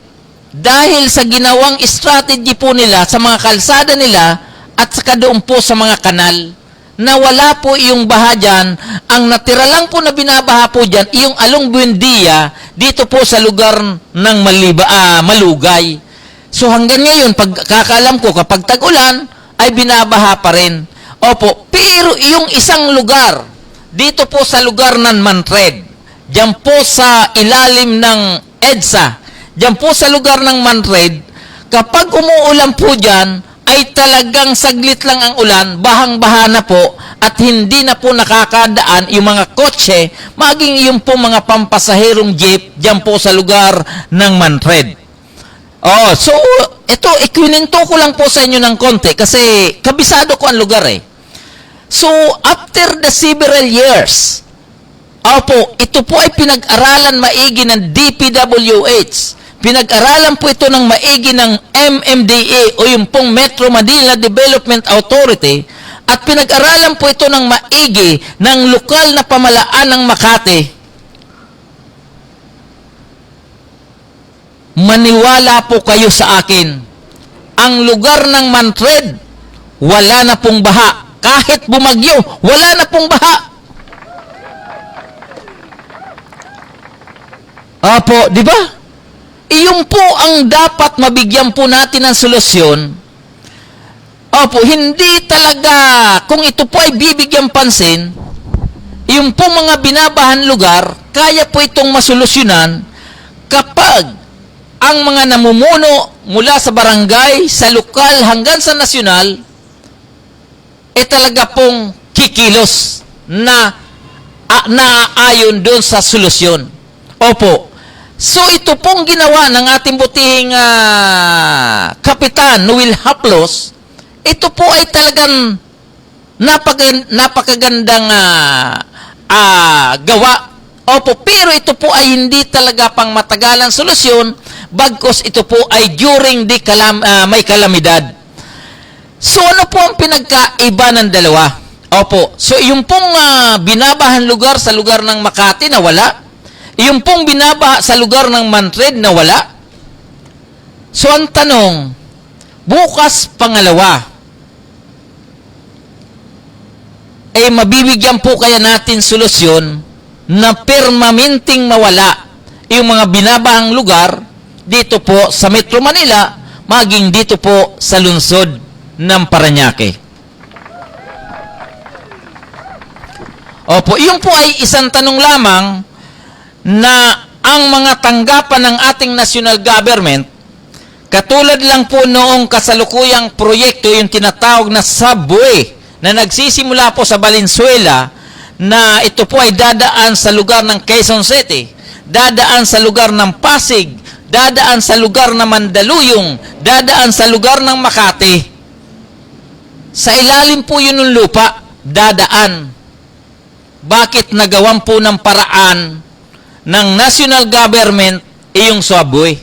dahil sa ginawang strategy po nila sa mga kalsada nila at saka doon po sa mga kanal. Nawala po yung baha dyan. Ang natira lang po na binabaha po dyan, yung Along Buendia, dito po sa lugar ng Malugay. So hanggang ngayon, pagkakaalam ko, kapag tag-ulan, ay binabaha pa rin. Opo, pero yung isang lugar, dito po sa lugar ng Mantred, diyan po sa ilalim ng EDSA, diyan po sa lugar ng Mantred, kapag umuulan po dyan, ay talagang saglit lang ang ulan, bahang-baha na po, at hindi na po nakakadaan yung mga kotse, maging yung po mga pampasaherong jeep, diyan po sa lugar ng Mantred. So, ito, ikininto ko lang po sa inyo ng konti kasi kabisado ko ang lugar eh. So, after the several years, ito po ay pinag-aralan maigi ng DPWH. Pinag-aralan po ito ng maigi ng MMDA o yung pong Metro Manila Development Authority at pinag-aralan po ito ng maigi ng lokal na pamalaan ng Makati. Maniwala po kayo sa akin, ang lugar ng Mantred, wala na pong baha. Kahit bumagyo, wala na pong baha. Di ba? Iyon po ang dapat mabigyan po natin ng solusyon. Hindi talaga, kung ito po ay bibigyan pansin, yung po mga binabahan lugar, kaya po itong masolusyonan kapag ang mga namumuno mula sa barangay, sa lokal hanggang sa nasyonal, talaga pong kikilos na naaayon doon sa solusyon. Opo. So ito pong ginawa ng ating butihing Kapitan Noel Haplos, ito po ay talagang napakagandang gawa. Opo, pero ito po ay hindi talaga pang matagalang solusyon, bagkos ito po ay during the may kalamidad. So ano po ang pinagkaiba ng dalawa? Opo, so yung pong binabahan lugar sa lugar ng Makati na wala, yung pong binabaha sa lugar ng Mantred na wala. So ang tanong, bukas pangalawa, mabibigyan po kaya natin solusyon na permanenteng mawala yung mga binabahang lugar dito po sa Metro Manila, maging dito po sa lungsod ng Parañaque. Opo, iyon po ay isang tanong lamang na ang mga tanggapan ng ating national government, katulad lang po noong kasalukuyang proyekto, yung tinatawag na subway, na nagsisimula po sa Valenzuela, na ito po ay dadaan sa lugar ng Quezon City, dadaan sa lugar ng Pasig, dadaan sa lugar ng Mandaluyong, dadaan sa lugar ng Makati. Sa ilalim po yun ng lupa, dadaan. Bakit nagawan po ng paraan ng national government yung subway?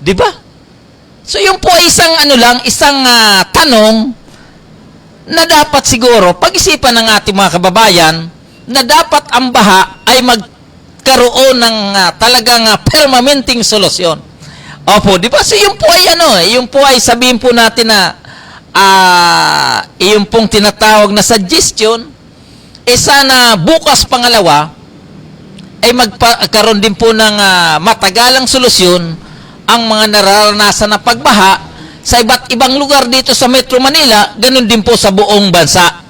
Di ba? So yun po ay isang tanong na dapat siguro pag-isipan ng ating mga kababayan na dapat ang baha ay magkaroon ng talagang permanenteng solusyon. Opo, di ba? So yun po ay yun po ay sabihin po natin na yung pong tinatawag na suggestion, sana bukas pangalawa ay magkaroon din po ng matagalang solusyon ang mga nararanasan na pagbaha sa iba't ibang lugar dito sa Metro Manila, ganun din po sa buong bansa.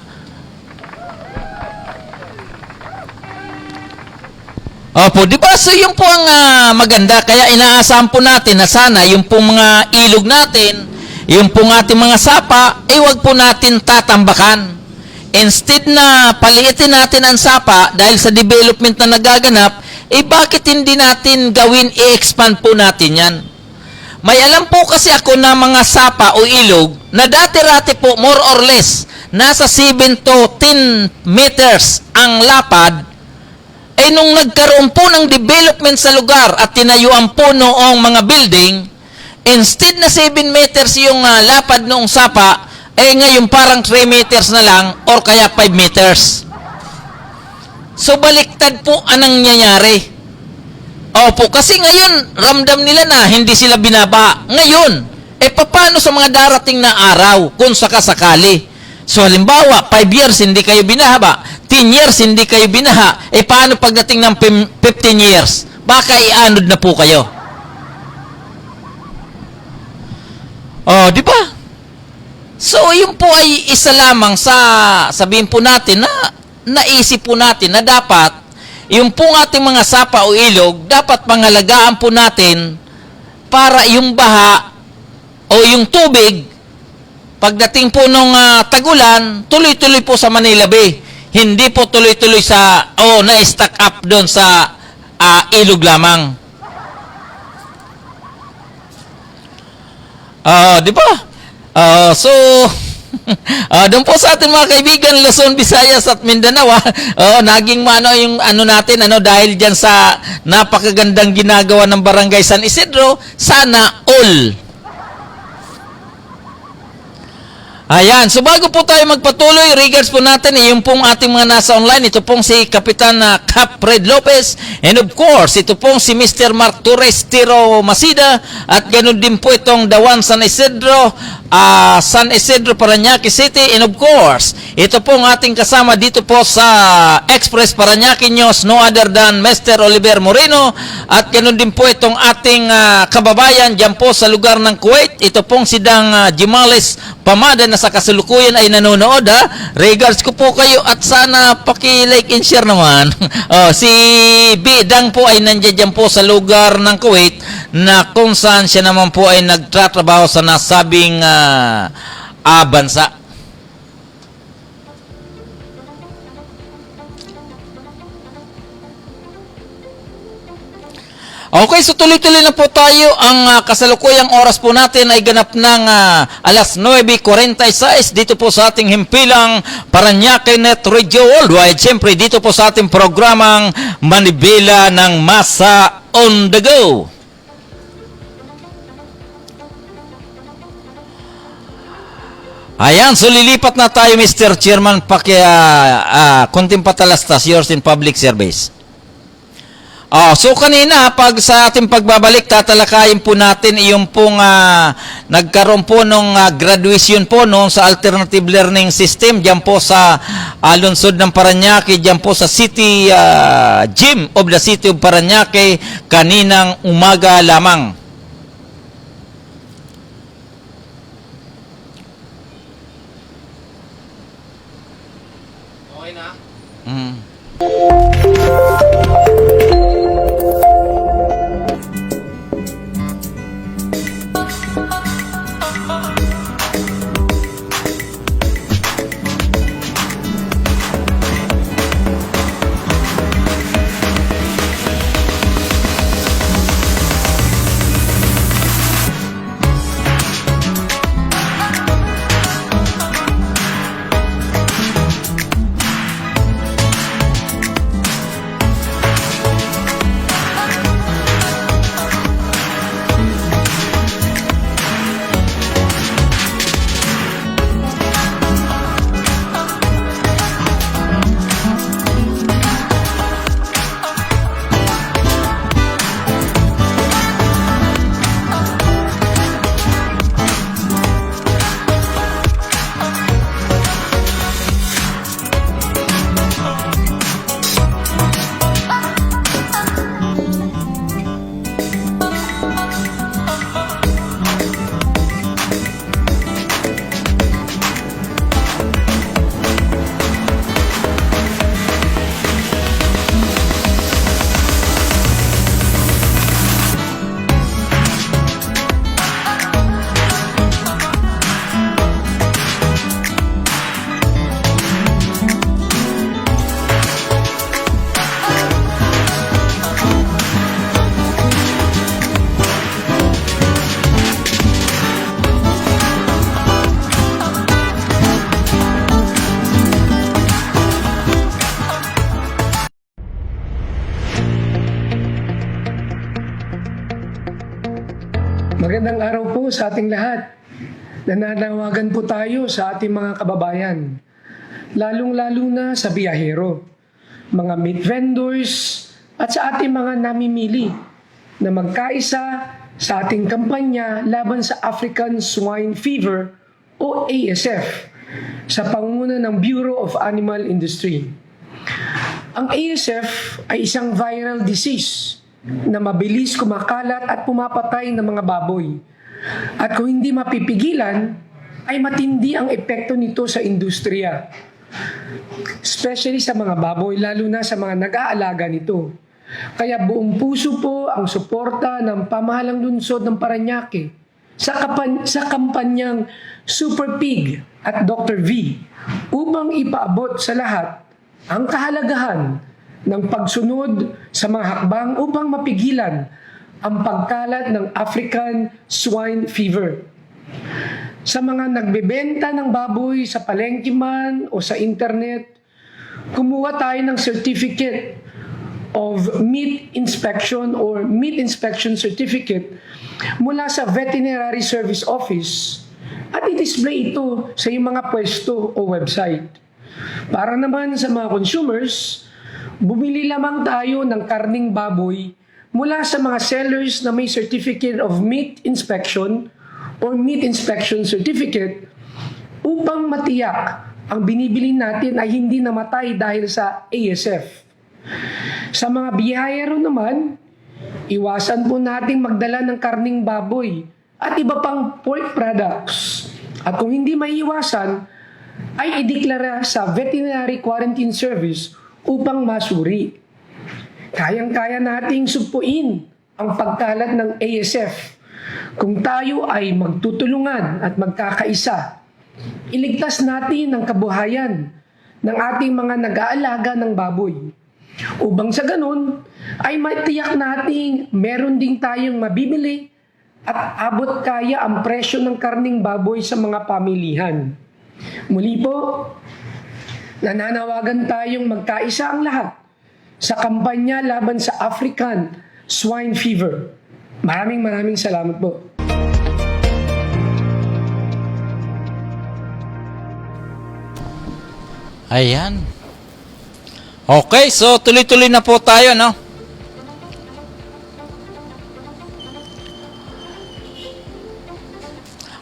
Opo, di ba? So yun po ang maganda, kaya inaasahan po natin na sana yung pong mga ilog natin, yung pong ating mga sapa, wag po natin tatambakan. Instead na paliitin natin ang sapa dahil sa development na nagaganap, bakit hindi natin gawin, i-expand po natin yan? May alam po kasi ako na mga sapa o ilog na dati-rati po more or less nasa 7 to 10 meters ang lapad, nung nagkaroon po ng development sa lugar at tinayuan po noong mga building, instead na 7 meters yung lapad noong sapa, ngayon parang 3 meters na lang or kaya 5 meters. So baliktad po anong nangyayari. Opo, kasi ngayon, ramdam nila na hindi sila binaba. Ngayon, paano sa mga darating na araw kung sakasakali? So, halimbawa, 5 years hindi kayo binahaba, 10 years hindi kayo binaha, paano pagdating ng 15 years? Baka ianod na po kayo. Oh, di ba? So, yun po ay isa lamang sa, sabihin po natin na, naisip po natin na dapat yung pong ating mga sapa o ilog, dapat pangalagaan po natin para yung baha o yung tubig, pagdating po nung tagulan, tuloy-tuloy po sa Manila Bay. Hindi po tuloy-tuloy sa, na-stack up doon sa ilog lamang. Di ba? So, doon po sa ating mga kaibigan, Luzon, Visayas at Mindanao, naging yung natin, dahil dyan sa napakagandang ginagawa ng Barangay San Isidro, sana all. Ayan, so bago po tayo magpatuloy, regards po natin, yung pong ating mga nasa online, ito pong si Kapitan Cap Fred Lopez, and of course, ito pong si Mr. Mark Torres Tiro Masida, at ganun din po itong Dawan San Isidro, Parañaque City, and of course, ito pong ating kasama dito po sa Express Parañaque News, no other than Mr. Oliver Moreno, at ganun din po itong ating kababayan dyan po sa lugar ng Kuwait, ito pong si Dang Jimales Pamada na sa kasalukuyan ay nanonood, regards ko po kayo at sana paki-like and share naman. Si Bidang po ay nandiyan po sa lugar ng Kuwait na kung saan siya naman po ay nagtatrabaho sa nasabing bansa. Okay, so tuloy-tuloy na po tayo. Ang kasalukuyang oras po natin ay ganap ng alas 9:46 dito po sa ating himpilang Parañaque Net Radio Worldwide. Siyempre dito po sa ating programang Manibela ng Masa on the Go. Ayan, so lilipat na tayo, Mr. Chairman, konting patalastas, yours in public service. So kanina, pag sa ating pagbabalik, tatalakayin po natin yung pong nagkaroon po nung graduation po noon sa alternative learning system diyan po sa lungsod ng Parañaque, diyan po sa City Gym of the City of Parañaque kaninang umaga lamang. Okay na? Magandang araw po sa ating lahat. Nananawagan po tayo sa ating mga kababayan, lalong-lalo na sa biyahero, mga meat vendors at sa ating mga namimili na magkaisa sa ating kampanya laban sa African Swine Fever o ASF sa pangunguna ng Bureau of Animal Industry. Ang ASF ay isang viral disease na mabilis kumakalat at pumapatay ng mga baboy. At kung hindi mapipigilan, ay matindi ang epekto nito sa industriya. Especially sa mga baboy, lalo na sa mga nag-aalaga nito. Kaya buong puso po ang suporta ng pamahalang lungsod ng Parañaque sa kampanyang Super Pig at Dr. V upang ipaabot sa lahat ang kahalagahan ng pagsunod sa mga hakbang upang mapigilan ang pagkalat ng African Swine Fever. Sa mga nagbebenta ng baboy sa palengke man o sa internet, kumuha tayo ng Certificate of Meat Inspection or Meat Inspection Certificate mula sa Veterinary Service Office at i-display ito sa iyong mga pwesto o website. Para naman sa mga consumers, bumili lamang tayo ng karning baboy mula sa mga sellers na may Certificate of Meat Inspection or Meat Inspection Certificate upang matiyak ang binibili natin ay hindi namatay dahil sa ASF. Sa mga biyahero naman, iwasan po nating magdala ng karning baboy at iba pang pork products. At kung hindi maiiwasan, ay ideklara sa Veterinary Quarantine Service upang masuri. Kayang-kaya nating supuin ang pagkalat ng ASF kung tayo ay magtutulungan at magkakaisa. Iligtas natin ang kabuhayan ng ating mga nag-aalaga ng baboy. Upang sa ganun, ay matiyak nating meron din tayong mabibili at abot kaya ang presyo ng karning baboy sa mga pamilihan. Muli po, nananawagan tayong magkaisa ang lahat sa kampanya laban sa African Swine Fever. Maraming salamat po. Ayan. Okay, so tuloy-tuloy na po tayo, no?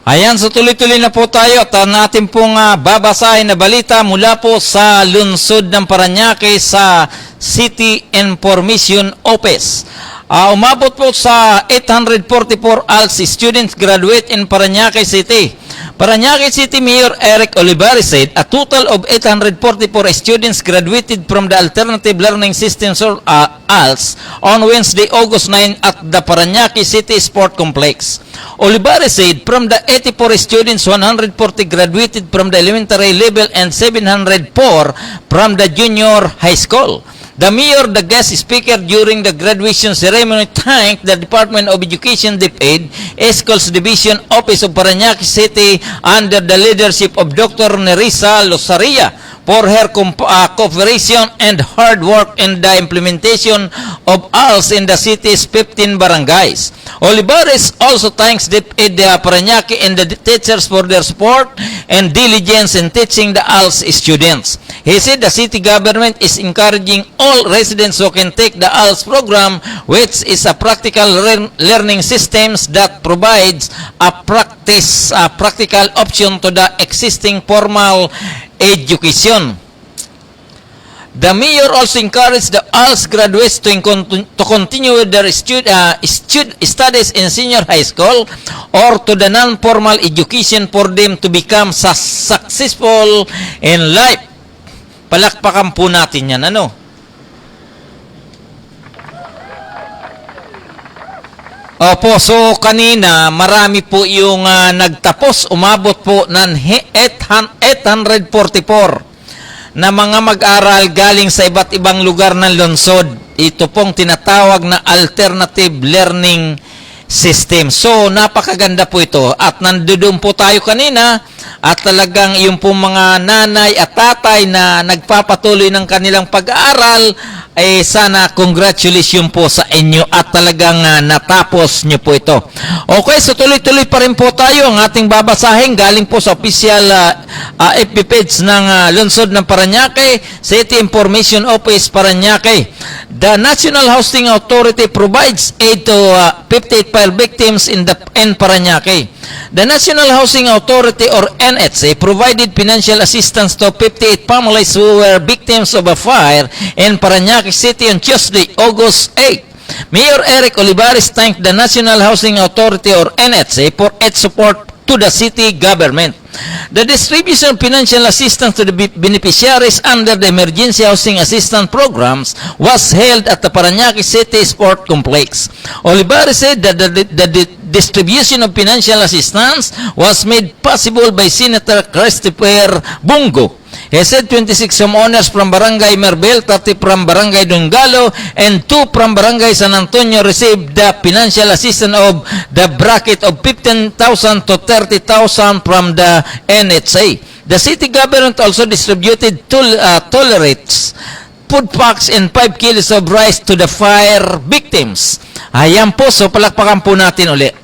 Ayan, so tuloy-tuloy na po tayo at natin pong babasahin na balita mula po sa lungsod ng Parañaque sa City Information Office. Umabot po sa 844 ALS students graduate in Parañaque City. Parañaque City Mayor Eric Olivares said a total of 844 students graduated from the Alternative Learning Systems or ALS on Wednesday, August 9 at the Parañaque City Sport Complex. Olivares said from the 84 students, 140 graduated from the elementary level and 704 from the junior high school. The mayor, the guest speaker during the graduation ceremony, thanked the Department of Education, DepEd, Schools Division Office of Parañaque City under the leadership of Dr. Nerissa Losaria for her cooperation and hard work in the implementation of ALS in the city's 15 barangays. Olivares also thanks DepEd Parañaque and the teachers for their support and diligence in teaching the ALS students. He said the city government is encouraging all residents who can take the ALS program, which is a practical learning system that provides a practical option to the existing formal education. The mayor also encouraged the ALS graduates to continue with their studies in senior high school or to the non-formal education for them to become successful in life. Palakpakan po natin yan, ano? Opo, so kanina marami po yung nagtapos, umabot po ng 844 na mga mag-aral galing sa iba't ibang lugar ng lungsod. Ito pong tinatawag na Alternative Learning system. So, napakaganda po ito. At nandoon po tayo kanina at talagang yung po mga nanay at tatay na nagpapatuloy ng kanilang pag-aaral, eh sana congratulations po sa inyo at talagang natapos nyo po ito. Okay, so tuloy-tuloy pa rin po tayo. Ang ating babasahin galing po sa official FB page ng Lungsod ng Parañaque, City Information Office Parañaque. The National Housing Authority provides aid to 58 fire victims in Parañaque. The National Housing Authority or NHA provided financial assistance to 58 families who were victims of a fire in Parañaque City on Tuesday, August 8. Mayor Eric Olivares thanked the National Housing Authority or NHA for its support to the city government. The distribution of financial assistance to the beneficiaries under the Emergency Housing Assistance Programs was held at the Parañaque City Sport Complex. Olivares said that the distribution of financial assistance was made possible by Senator Christopher Bungo. He said 26 homeowners from Barangay Merbel, 30 from Barangay Dungalo, and 2 from Barangay San Antonio received the financial assistance of the bracket of 15,000 to 30,000 from the NHA. The city government also distributed tolerates, food packs, and 5 kilos of rice to the fire victims. Ayan po, so palakpakan po natin ulit.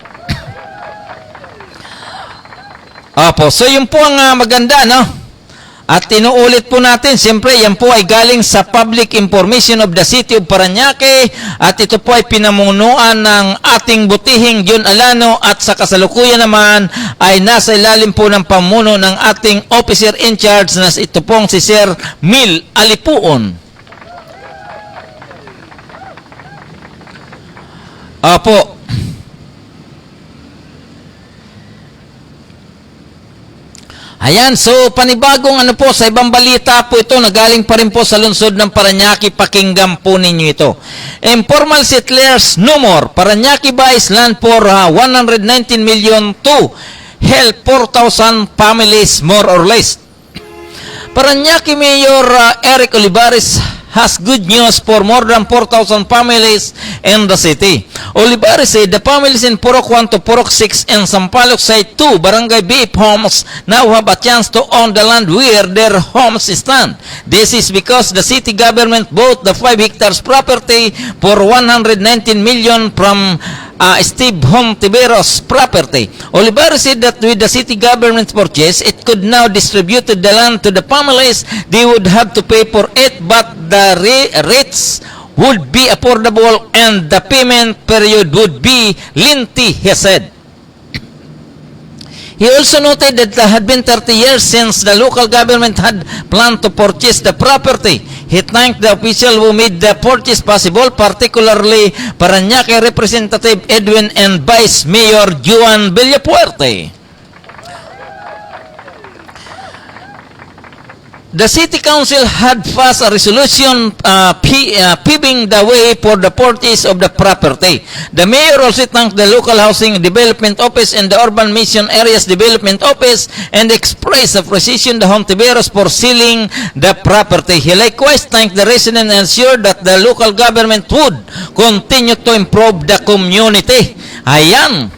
Opo, so yun po ang maganda, no? At tinuulit po natin, siyempre, yan po ay galing sa Public Information of the City of Parañaque at ito po ay pinamunuan ng ating butihing John Alano at sa kasalukuyan naman ay nasa ilalim po ng pamuno ng ating officer in charge na ito pong si Sir Mil Alipuon. Opo. Ayan, so panibagong ano po, sa ibang balita po ito, nagaling pa rin po sa lungsod ng Parañaque, pakinggan po ninyo ito. Informal settlers no more. Parañaque buys land for 119 million to help 4,000 families more or less. Parañaque Mayor Eric Olivares has good news for more than 4,000 families in the city. Olivares said the families in Purok 1 to Purok 6 and Sampaloc Site 2 Barangay BF homes now have a chance to own the land where their homes stand. This is because the city government bought the 5 hectares property for 119 million from Steve Hontiveros property. Olivares said that with the city government purchase, it could now distribute the land to the families. They would have to pay for it, but the rates would be affordable and the payment period would be lengthy, he said. He also noted that it had been 30 years since the local government had planned to purchase the property. He thanked the official who made the purchase possible, particularly Parañaque Representative Edwin and Vice Mayor Juan Villapuerte. The City Council had passed a resolution paving the way for the purchase of the property. The mayor also thanked the Local Housing Development Office and the Urban Mission Areas Development Office and expressed appreciation to Hontiveros for selling the property. He likewise thanked the residents and assured that the local government would continue to improve the community. Ayan.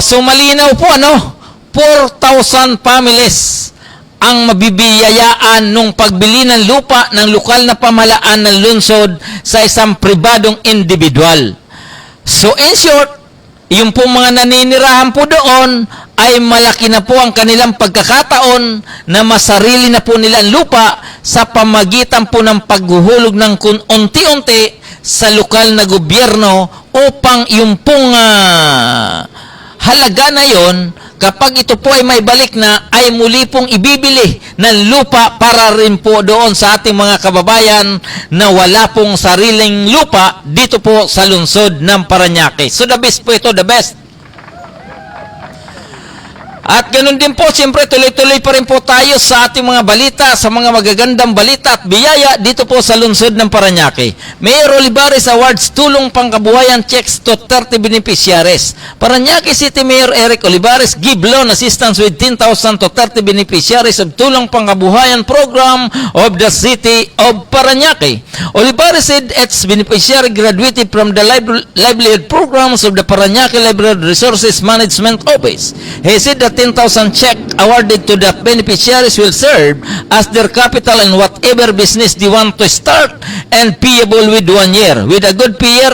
So malinaw po, ano? 4,000 families ang mabibiyayaan nung pagbili ng lupa ng lokal na pamahalaan ng lungsod sa isang pribadong individual. So in short, yung po mga naninirahan po doon ay malaki na po ang kanilang pagkakataon na masarili na po nila ang lupa sa pamagitan po ng paghuhulog ng unti-unti sa lokal na gobyerno upang yung pong halaga na yon, kapag ito po ay may balik na, ay muli pong ibibili ng lupa para rin po doon sa ating mga kababayan na wala pong sariling lupa dito po sa lungsod ng Parañaque. So the best po ito, the best. At ganun din po, siyempre tuloy-tuloy pa rin po tayo sa ating mga balita, sa mga magagandang balita at biyaya dito po sa lungsod ng Parañaque. Mayor Olivares Awards Tulong Pangkabuhayan checks to 30 beneficiaries. Parañaque City Mayor Eric Olivares give loan assistance with 10,000 to 30 beneficiaries of Tulong Pangkabuhayan program of the City of Parañaque. Olivares said its beneficiary graduated from the livelihood programs of the Parañaque Library Resources Management Office. He said that 10,000 check awarded to the beneficiaries will serve as their capital in whatever business they want to start and payable with 1 year. With a good peer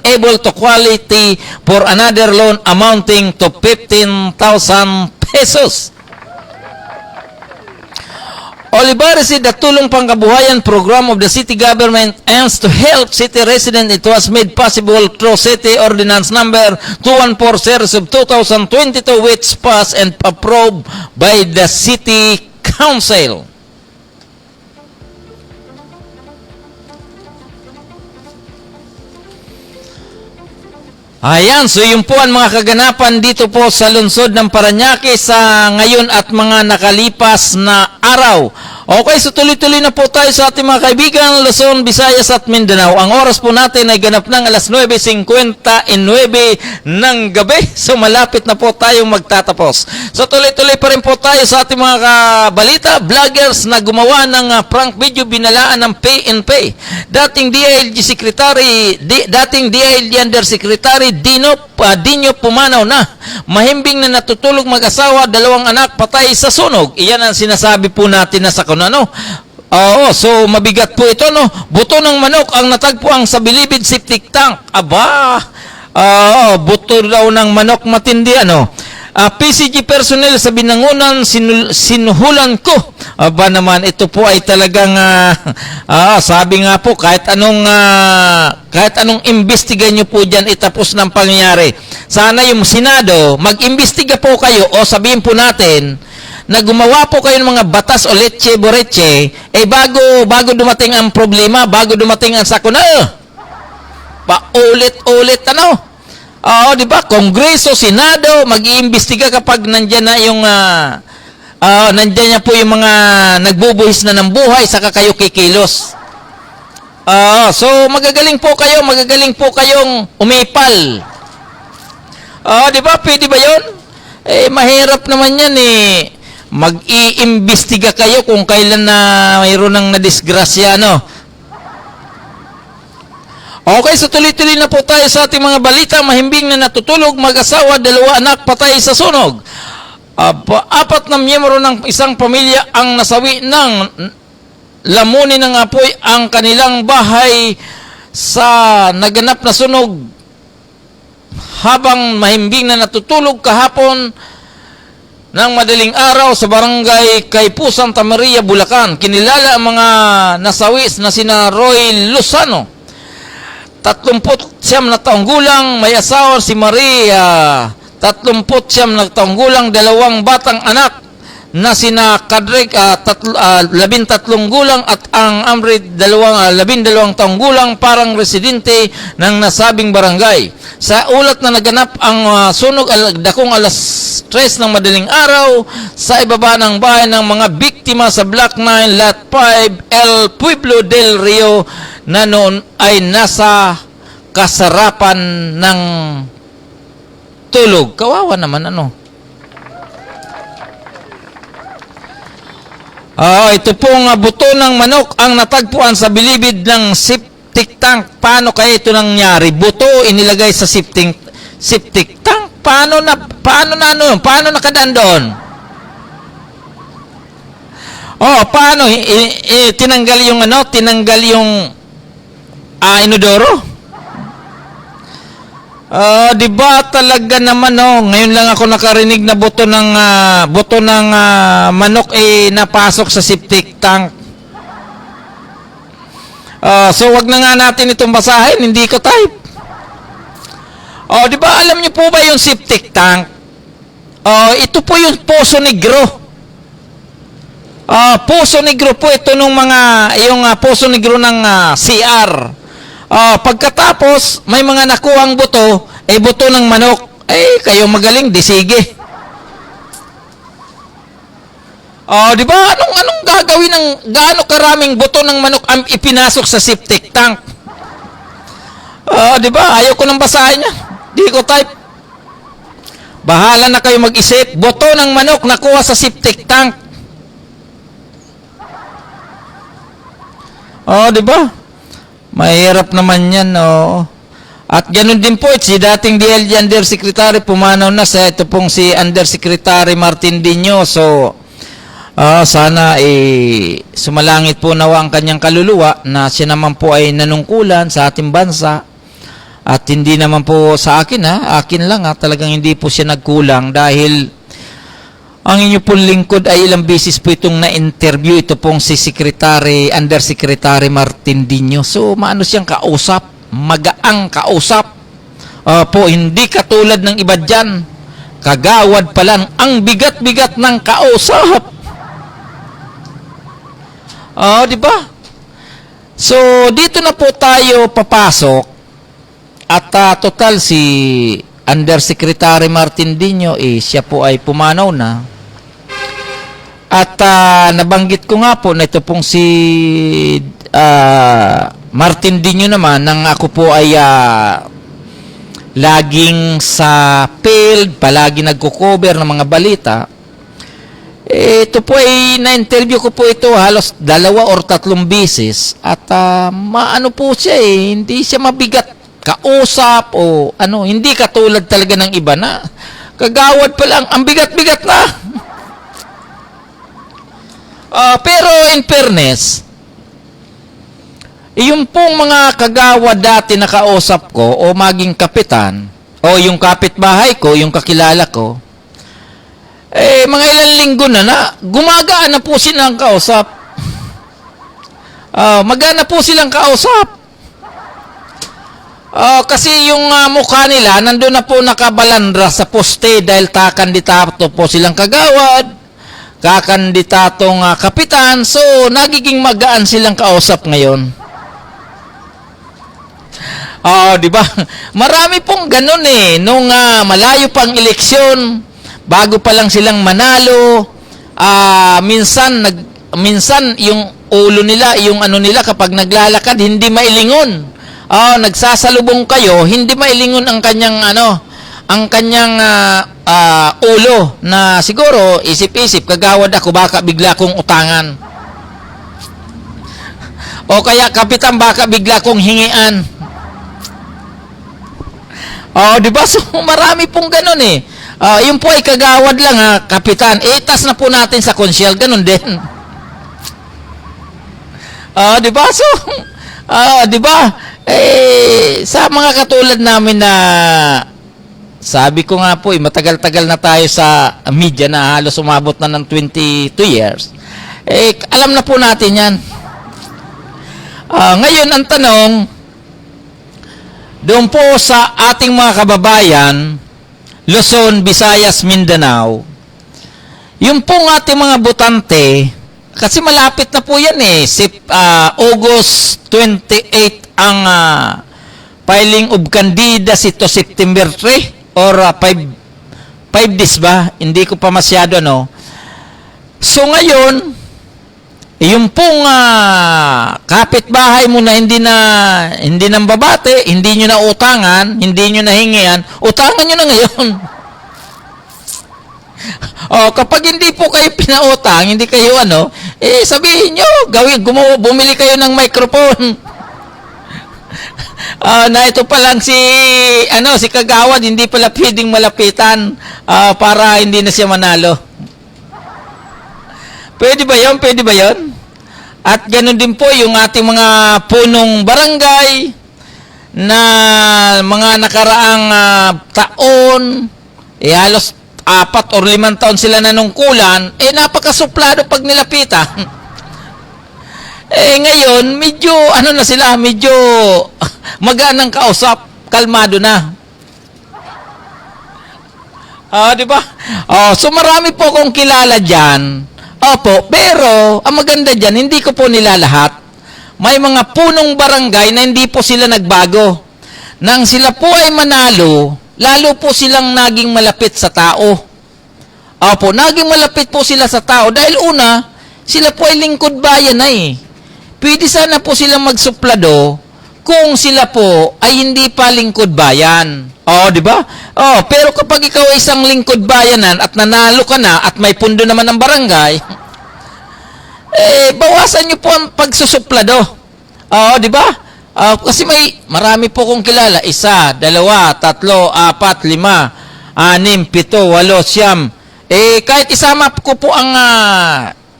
able to quality for another loan amounting to 15,000 pesos. Olivares said the Tulong Pangkabuhayan program of the city government aims to help city residents. It was made possible through City Ordinance number 214 of 2022 which passed and approved by the City Council. Ayan, so yun po ang mga kaganapan dito po sa lungsod ng Parañaque sa ngayon at mga nakalipas na araw. Okay, so tuloy-tuloy na po tayo sa ating mga kaibigan, Luzon, Visayas at Mindanao. Ang oras po natin ay ganap ng alas 9:59 ng gabi. So malapit na po tayong magtatapos. So tuloy-tuloy pa rin po tayo sa ating mga balita. Vloggers na gumawa ng prank video binalaan ng pay and pay. Dating DILG Undersecretary Dino Pumanaw na mahimbing na natutulog mag-asawa, 2 anak patay sa sunog. Iyan ang sinasabi po natin na sa ano. Oo, so mabigat po ito, no? Buto ng manok ang natagpuan sa Bilibid septic tank. Aba, buto daw ng manok matindi, ano? PCG personnel sa Binangonan sinuhulan ko. Aba naman, ito po ay talagang sabi nga po kahit anong imbestiga nyo po dyan itapos ng pangyayari. Sana yung Senado mag-imbestiga po kayo o sabihin po natin na gumawa po kayo ng mga batas o leche boreche bago dumating ang problema, bago dumating ang sakuna. Paulit-ulit di ba? Kongreso, Senado, mag-iimbestiga kapag nandiyan na yung nandiyan na po yung mga nagbubuhis na ng buhay saka kayo kikilos. So magagaling po kayong umipal. Di ba? Pwede ba 'yon? Mahirap naman 'yan mag-iimbestiga kayo kung kailan na mayroon ng nadisgrasya, no? Okay, so tuloy-tuloy na po tayo sa ating mga balita. Mahimbing na natutulog, mag-asawa, 2 anak patay sa sunog. 4 na miyembro ng isang pamilya ang nasawi ng lamunin ng apoy ang kanilang bahay sa naganap na sunog habang mahimbing na natutulog kahapon ng madaling araw sa barangay Kaypu, Santa Maria, Bulacan. Kinilala ang mga nasawi na sina Roy Lozano, 39 na taong gulang, may asawa si Maria, 39 na taong gulang, 2 batang anak na sina Kadrek, 13 gulang at ang Amrit, 12 taong gulang, parang residente ng nasabing barangay. Sa ulat na naganap ang sunog dakong alas 3 ng madaling araw sa ibaba ng bahay ng mga biktima sa Block 9, Lot 5, El Pueblo del Rio na noon ay nasa kasarapan ng tulog. Kawawa naman, ito pong buto ng manok ang natagpuan sa bilibid ng septic tank. Paano kaya ito nangyari? Buto inilagay sa septic tank. Paano nakadaan doon? Paano tinanggal yung inodoro? Di ba talaga naman, ngayon lang ako nakarinig na buto ng manok napasok sa septic tank. So wag na nga natin itong basahin, hindi ko type. Di ba alam niyo po ba yung septic tank? Ito po yung Poso Negro. Poso Negro po ito yung Poso Negro ng CR. Pagkatapos, may mga nakuhang buto, buto ng manok. Kayo magaling, di sige. Di ba? Anong gagawin ng gaano karaming buto ng manok ang ipinasok sa septic tank? Di ba? Ayaw ko nang basahin niya. Di ko type. Bahala na kayo mag-isip. Buto ng manok nakuha sa septic tank. Di ba? Mahirap naman yan, At ganun din po, si dating DLG Undersecretary, pumanaw na sa ito pong si Undersecretary Martin Dino. So, sana sumalangit po nawa ang kanyang kaluluwa na siya naman po ay nanungkulan sa ating bansa. At hindi naman po sa akin, akin lang, talagang hindi po siya nagkulang dahil ang inyo pong lingkod ay ilang beses po itong na-interview, ito pong si Undersecretary Martin Dino. So, maano siyang kausap, magaang kausap. Po, hindi katulad ng iba dyan. Kagawad pa lang, ang bigat-bigat ng kausap. Di ba? So, dito na po tayo papasok. At total si Undersecretary Martin Dino, siya po ay pumanaw na. At nabanggit ko nga po na ito pong si Martin Dino naman, nang ako po ay laging sa field, palagi nagko-cover ng mga balita. Ito po ay na-interview ko po ito halos 2 or 3 beses. At maano po siya hindi siya mabigat kausap o hindi katulad talaga ng iba na kagawad pa lang, ang bigat-bigat na. Pero in fairness, yung pong mga kagawad dati na kausap ko o maging kapitan o yung kapitbahay ko, yung kakilala ko, mga ilang linggo na gumagaan na po silang kausap. Magana po silang kausap. Kasi yung mukha nila, nandun na po nakabalandra sa poste dahil kakandidato po silang kagawad, kakandidatong kapitan, so nagiging magaan silang kausap ngayon. Di ba? Marami pong ganun nung malayo pang eleksyon, bago pa lang silang manalo, minsan yung ulo nila, yung nila kapag naglalakad, hindi mailingon. Nagsasalubong kayo, hindi mailingon ang kanyang ulo na siguro isip-isip, kagawad ako, baka bigla kong utangan. O kaya kapitan, baka bigla kong hingian. Di ba? So, marami pong ganun yung po ay kagawad lang kapitan. Tas na po natin sa konsyel, ganun din. Di ba? So, di ba? Sa mga katulad namin na sabi ko nga po matagal-tagal na tayo sa media na halos umabot na ng 22 years. Alam na po natin yan. Ngayon ang tanong, doon po sa ating mga kababayan, Luzon, Visayas, Mindanao, yung pong ating mga botante, kasi malapit na po yan August 28 ang filing of candidacy to September 3 or 5 days ba? Hindi ko pa masyado So ngayon, yung pong kapitbahay mo na hindi nang babate, hindi nyo na utangan, hindi nyo na hingian, utangan nyo na ngayon. Kapag hindi po kayo pinautang, hindi kayo sabihin nyo, bumili kayo ng microphone. Na ito pa lang si kagawad, hindi pala pwedeng malapitan para hindi na siya manalo. Pwede ba yun? Pwede ba yun? At ganun din po yung ating mga punong barangay na mga nakaraang taon, halos 4 or 5 taon sila nanungkulan, napakasuplado pag nilapitan. Ngayon, medyo, na sila, medyo magaan ang kausap, kalmado na. Di ba? So marami po akong kilala dyan. Opo, pero, ang maganda dyan, hindi ko po nila lahat. May mga punong barangay na hindi po sila nagbago. Nang sila po ay manalo, lalo po silang naging malapit sa tao. Opo, naging malapit po sila sa tao dahil una, sila po ay lingkod bayan na eh. Pwede sana po silang magsuplado kung sila po ay hindi pa lingkod bayan. Di ba? Pero kapag ikaw ay isang lingkod bayanan at nanalo ka na at may pundo naman ng barangay, bawasan niyo po ang pagsusuplado. Di ba? Kasi marami po kong kilala. 1, 2, 3, 4, 5, 6, 7, 8, 9. Kahit isama ko po ang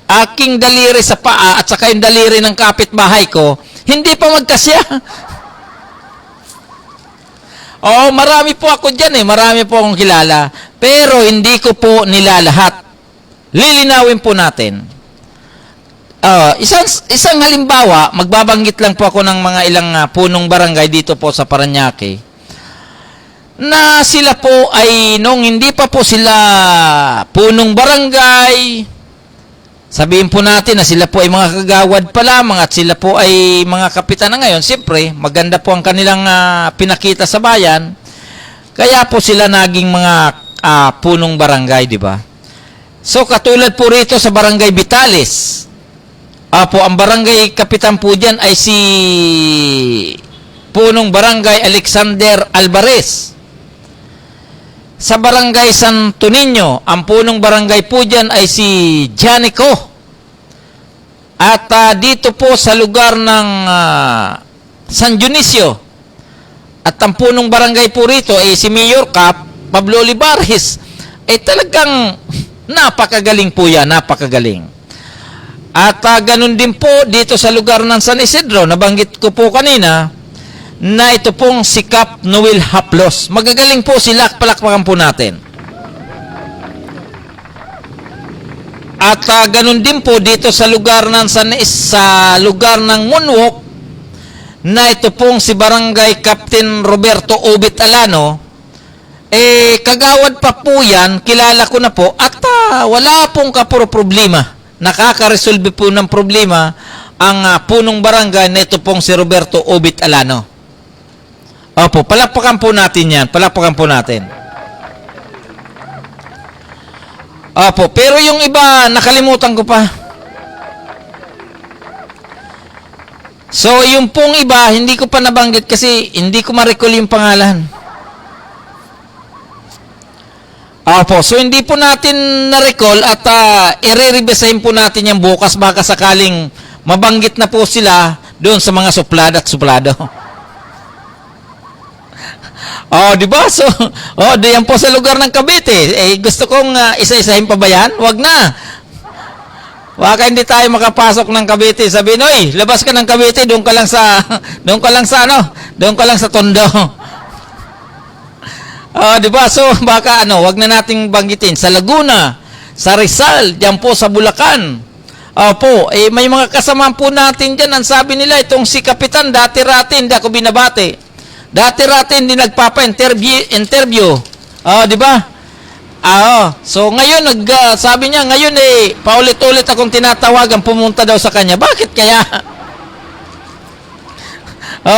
aking daliri sa paa at saka yung daliri ng kapitbahay ko, hindi pa magkasya. Marami po ako dyan marami po akong kilala. Pero hindi ko po nilalahat. Lilinawin po natin. Isang halimbawa, magbabanggit lang po ako ng mga ilang punong barangay dito po sa Parañaque, na sila po ay nung hindi pa po sila punong barangay, sabihin po natin na sila po ay mga kagawad pa lamang at sila po ay mga kapitan na ngayon. Siyempre, maganda po ang kanilang pinakita sa bayan. Kaya po sila naging mga punong barangay, di ba? So, katulad po rito sa Barangay Vitales, ang barangay kapitan po dyan ay si punong barangay Alexander Alvarez. Sa Barangay Santo Niño, ang punong barangay po dyan ay si Janico. At dito po sa lugar ng San Dionisio, at ang punong barangay po rito ay si Mayor Cap Pablo Olivares. Talagang napakagaling po yan, napakagaling. At ganun din po dito sa lugar ng San Isidro, nabanggit ko po kanina, na ito pong si Cap Noel Haplos. Magagaling po sila, palakpakan po natin. At ganun din po dito sa lugar ng sa lugar ng Monwok, na ito pong si Barangay Captain Roberto Obit Alano. Kagawad pa po yan, kilala ko na po, at wala pong kapuro problema. Nakakaresolve po ng problema ang punong barangay na ito pong si Roberto Obit Alano. Opo, palakpakan po natin yan. Palakpakan po natin. Opo, pero yung iba, nakalimutan ko pa. So, yung pong iba, hindi ko pa nabanggit kasi hindi ko ma-recall yung pangalan. Opo, so hindi po natin na-recall at i-re-revisahin po natin yung bukas baka sakaling mabanggit na po sila doon sa mga suplada at suplado. Di ba? So, diyan po sa lugar ng Cavite. Gusto kong isa-isahin pa ba yan? Wag na. Baka hindi tayo makapasok ng Cavite. Sabihin, oy, labas ka ng Cavite, doon ka lang sa Tondo. Di ba? So, baka wag na nating banggitin. Sa Laguna, sa Rizal, diyan po sa Bulacan. May mga kasama po natin dyan. Ang sabi nila, itong si Kapitan, dati-rati, hindi ako binabati. Dati-rati hindi nagpapa-interview. Di ba? So ngayon sabi niya ngayon paulit-ulit akong tinatawagan pumunta daw sa kanya. Bakit kaya?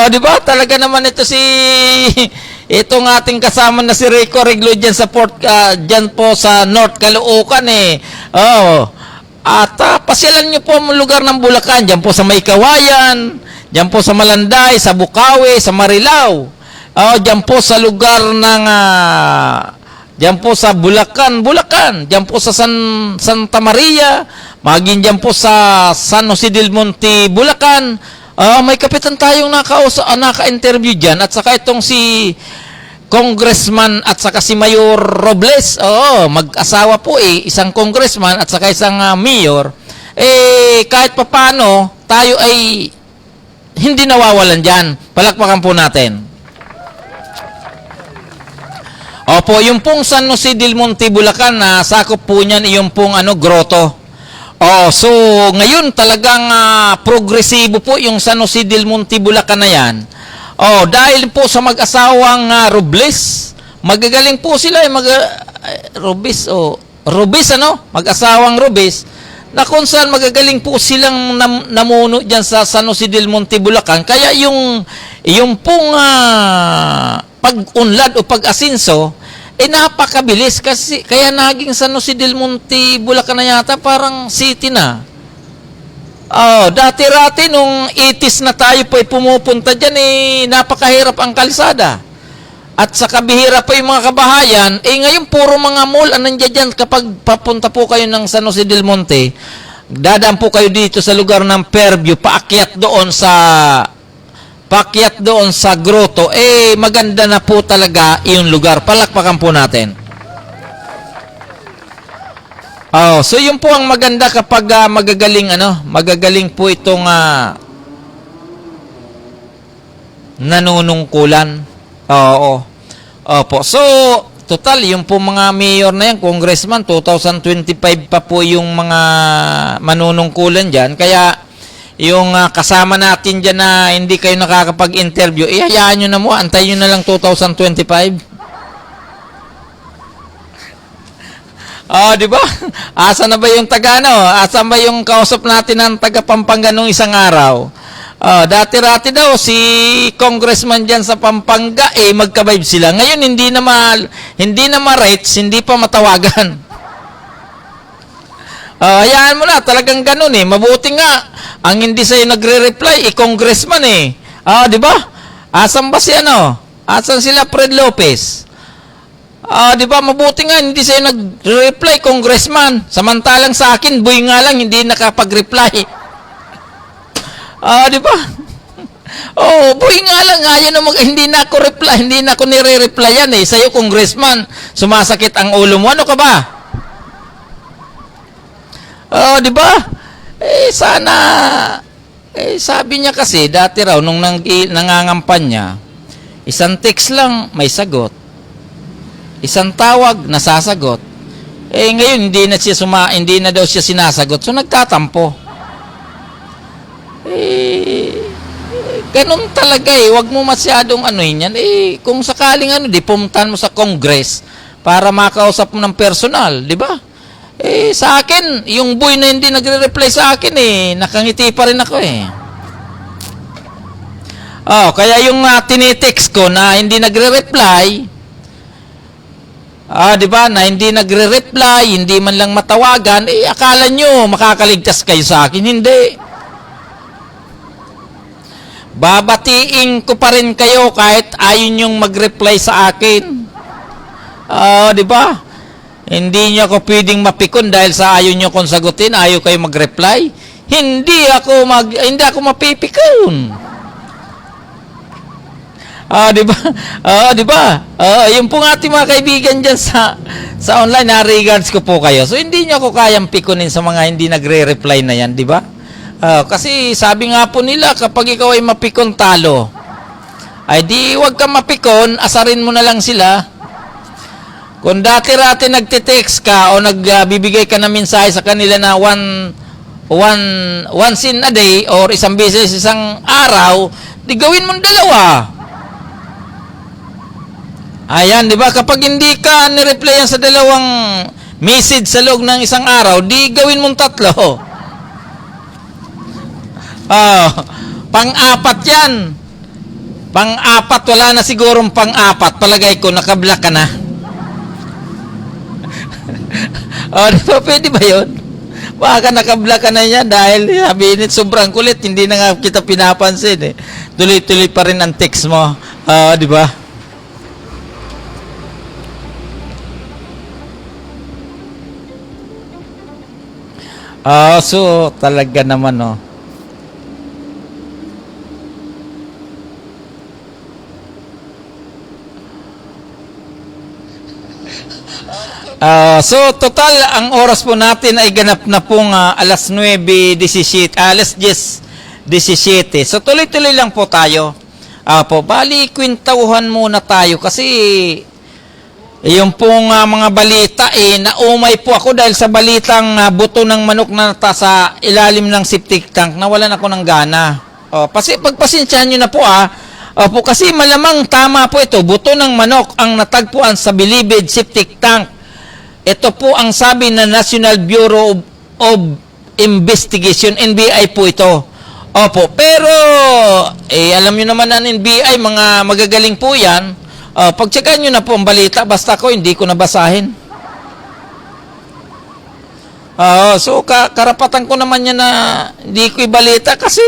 Di ba? Talaga naman ito itong ating kasama na si Rico Reglo diyan sa diyan po sa North Caloocan At pasyalan niyo po ang lugar ng Bulacan, diyan po sa Maykawayan, diyan po sa Malanday, sa Bukawi, sa Marilao. Diyan po sa lugar ng diyan po sa Bulacan, diyan po sa Santa Maria, maging diyan po sa San Jose del Monte, Bulacan. May kapitan tayong naka-interview diyan at saka itong si Congressman at saka si Mayor Robles. Mag-asawa po isang congressman at saka isang mayor. Kahit papaano tayo ay hindi nawawalan diyan. Palakpakan po natin. Opo, yung pong San Jose del Monte, Bulacan, sakop po niyan yung pong grotto. So ngayon talagang progresibo po yung San Jose del Monte, Bulacan na yan. Dahil po sa mag-asawang Robles, magagaling po sila mag-asawang Robles, na kung saan magagaling po silang namuno dyan sa San Jose del Monte, Bulacan. Kaya yung pong pag-unlad o pag-asinso, napakabilis kasi kaya naging San Jose del Monte, Bulacan na yata, parang city na. Dati-rati nung 80s na tayo po ay pumupunta dyan, napakahirap ang kalsada. At sa kabihira pa yung mga kabahayan, ngayon puro mga mall ang nandiyan dyan. Kapag papunta po kayo ng San Jose del Monte, dadaan po kayo dito sa lugar ng Fairview, paakyat doon sa grotto, maganda na po talaga yung lugar. Palakpakan po natin. So yun po ang maganda kapag magagaling po itong nanunungkulan. Opo. So, total, yung po mga mayor na yan, congressman, 2025 pa po yung mga manunungkulan dyan. Kaya, yung kasama natin dyan na hindi kayo nakakapag-interview, hayaan nyo na mo, antayin nyo na lang 2025. Di ba? Asa na ba yung asa ba yung kausap natin ng taga Pampanga nung isang araw? Dati-rati daw si congressman diyan sa Pampanga magka-vibe sila. Ngayon hindi na ma-rates, hindi pa matawagan. Hayaan mo na, talagang ganun Mabuti nga ang hindi sa'yo nagre-reply congressman di ba? Asan ba si Asan sila Fred Lopez? Di ba, mabuti nga, hindi sa'yo nag-reply, congressman. Samantalang sa akin, buhay nga lang, hindi nakapag-reply. Di ba? Buhay nga lang, hindi na ako reply, hindi na ako nire-replyan Sa'yo, congressman, sumasakit ang ulo mo. Ano ka ba? Di ba? Sana, sabi niya kasi, dati raw, nung nangangampanya, isang text lang, may sagot. Isang tawag, nasasagot. Ngayon, hindi na daw siya sinasagot. So, nagtatampo. Ganun talaga Huwag mo masyadong yan. Kung sakaling pumuntahan mo sa Congress para makausap mo ng personal, di ba? Sa akin, yung boy na hindi nagre-reply sa akin, nakangiti pa rin ako kaya yung tinitext ko na hindi nagre-reply, di ba, na hindi nagre-reply, hindi man lang matawagan, akala nyo makakaligtas kayo sa akin. Hindi. Babatiin ko pa rin kayo kahit ayaw nyong mag-reply sa akin. Di ba? Hindi nyo ako pwedeng mapikon dahil sa ayaw nyo kong sagutin, ayaw kayo mag-reply. Hindi ako mapipikon. Di ba? Di ba? Yung pong ating mga kaibigan dyan sa online, regards ko po kayo. So, hindi nyo ako kayang pikunin sa mga hindi nagre-reply na yan, di ba? Kasi sabi nga po nila, kapag ikaw ay mapikon talo, ay di wag kang mapikon, asarin mo na lang sila. Kung dati-rati nagte-text ka o nagbibigay ka ng mensahe sa kanila na once in a day or isang beses isang araw, di gawin mong dalawa. Ayan, di ba? Kapag hindi ka nireplyan sa dalawang message sa loob ng isang araw, di gawin mong 3. Pang-apat yan. Pang-apat, wala na sigurong pang-apat. Palagay ko, nakablock ka na. Di ba? Pwede ba yun? Baka nakablock ka na yan dahil sabihin sobrang kulit, hindi na nga kita pinapansin Tuloy-tuloy pa rin ang text mo. Di ba? So, talaga naman, So, total, ang oras po natin ay ganap na pong alas 9:17, alas 10:17. So, tuloy-tuloy lang po tayo. Bali, kwentauhan muna tayo kasi yung pong mga balita, naumay po ako dahil sa balitang buto ng manok na sa ilalim ng septic tank, nawalan ako ng gana. Pagpasensyahan nyo na po kasi malamang tama po ito, buto ng manok ang natagpuan sa Bilibid septic tank. Ito po ang sabi ng National Bureau of Investigation, NBI po ito. Pero alam nyo naman ang NBI, mga magagaling po yan. Pagtsagaan nyo na po ang balita, basta ko hindi ko nabasahin. So karapatan ko naman yan na hindi ko ibalita kasi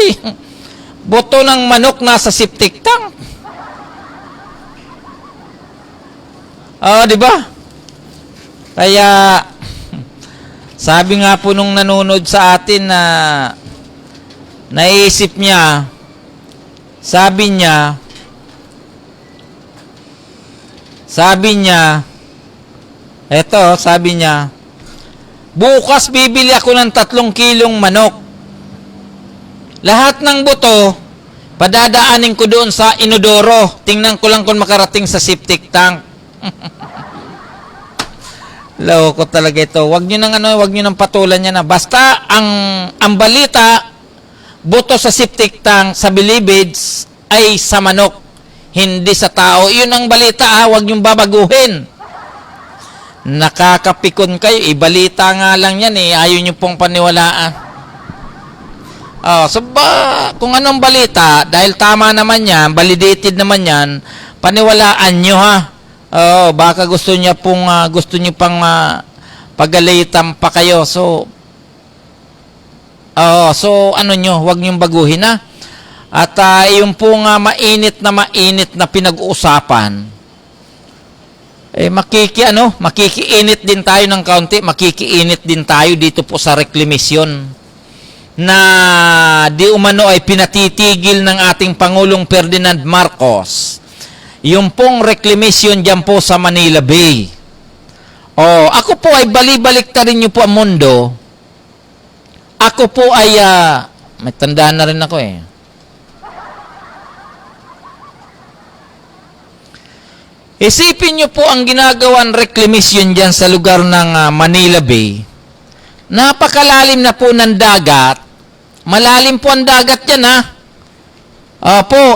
boto ng manok nasa septic tank. Di ba? Kaya sabi nga po nung nanonood sa atin na naisip niya, sabi niya, bukas bibili ako ng 3 kilong manok. Lahat ng buto, padadaanin ko doon sa inodoro. Tingnan ko lang kung makarating sa septic tank. Loko talaga ito. Wag niyo nang patulan niya na. Basta ang balita, buto sa septic tank, sa bilibids, ay sa manok, hindi sa tao. Yun ang balita, wag niyong babaguhin. Nakakapikon kayo, ibalita nga lang yan ayaw niyo pong paniwalaan. Kung anong balita, dahil tama naman yan, validated naman yan, paniwalaan nyo ha. Baka gusto niyo pang pagalitan pa kayo. So wag niyong baguhin ha. At yung pong mainit na pinag-uusapan, makikiinit din tayo ng kaunti, makikiinit din tayo dito po sa reklamasyon na di umano ay pinatitigil ng ating Pangulong Ferdinand Marcos. Yung pong reklamasyon dyan po sa Manila Bay. Ako po ay bali-baliktarin niyo po ang mundo. Ako po ay, may tandaan na rin ako Isipin niyo po ang ginagawang reklamasyon dyan sa lugar ng Manila Bay. Napakalalim na po ng dagat. Malalim po ang dagat dyan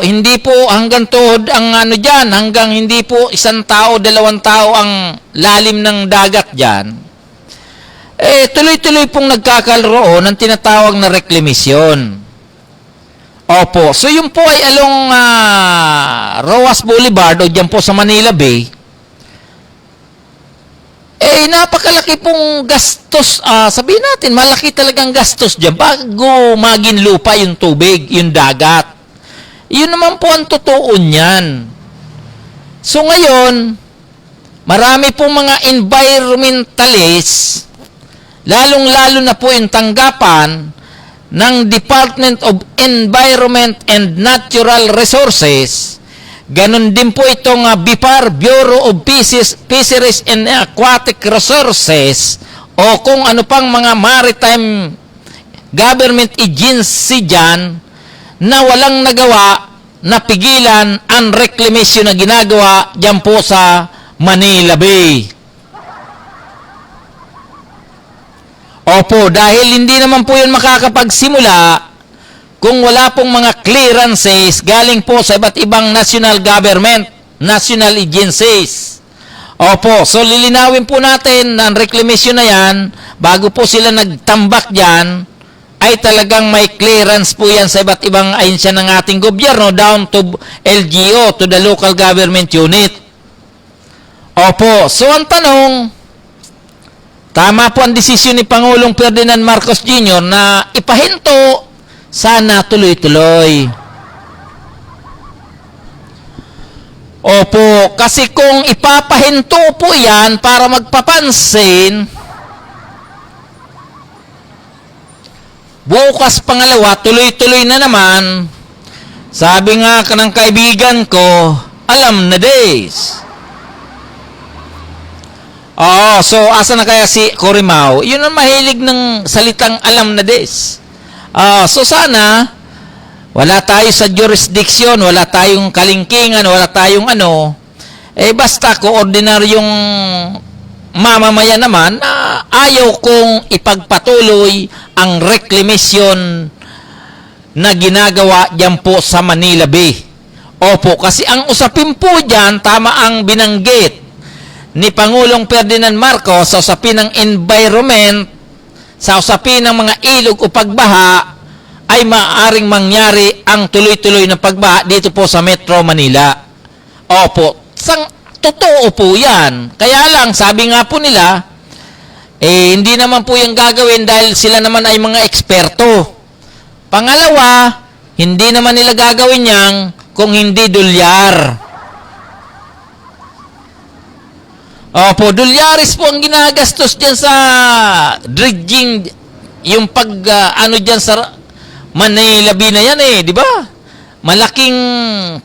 hindi po hanggang tuhod ang dyan, hanggang hindi po 1 tao, 2 tao ang lalim ng dagat dyan. Tuloy-tuloy pong nagkakaroon ng tinatawag na reklamasyon. So yung po ay along Roas Boulevard o dyan po sa Manila Bay, napakalaki pong gastos, sabihin natin, malaki talagang gastos dyan bago maging lupa yung tubig, yung dagat. Yun naman po ang totoo niyan. So ngayon, marami pong mga environmentalists, lalong-lalo na po yung tanggapan ng Department of Environment and Natural Resources. Ganon din po itong BIPAR, Bureau of Fisheries and Aquatic Resources, o kung ano pang mga maritime government agency dyan, na walang nagawa na pigilan ang reclamation na ginagawa dyan po sa Manila Bay. Dahil hindi naman po yun makakapagsimula kung wala pong mga clearances galing po sa iba't ibang national government, national agencies. So lilinawin po natin na ang reclamation na yan, bago po sila nagtambak dyan, ay talagang may clearance po yan sa iba't ibang ahensya ng ating gobyerno down to LGU, to the local government unit. So ang tanong, tama po ang desisyon ni Pangulong Ferdinand Marcos Jr. na ipahinto, sana tuloy-tuloy. Kasi kung ipapahinto po yan para magpapansin, bukas pangalawa, tuloy-tuloy na naman. Sabi nga ng kaibigan ko, alam na days. So asa na kaya si Corimao? Yun ang mahilig ng salitang alam na days. So sana, wala tayo sa jurisdiction, wala tayong kalingkingan, wala tayong basta koordinaryong mamamayan naman na ayaw kong ipagpatuloy ang reclamation na ginagawa dyan po sa Manila Bay. Kasi ang usapin po dyan, tama ang binanggit ni Pangulong Ferdinand Marcos sa usapin ng environment, sa usapin ng mga ilog o pagbaha, ay maaaring mangyari ang tuloy-tuloy na pagbaha dito po sa Metro Manila. totoo po yan. Kaya lang, sabi nga po nila, hindi naman po yung gagawin dahil sila naman ay mga eksperto. Pangalawa, hindi naman nila gagawin yan kung hindi dolyar. Opo, dolyaris po ang ginagastos dyan sa dredging, yung ano dyan sa Manila Bay na yan di ba? Malaking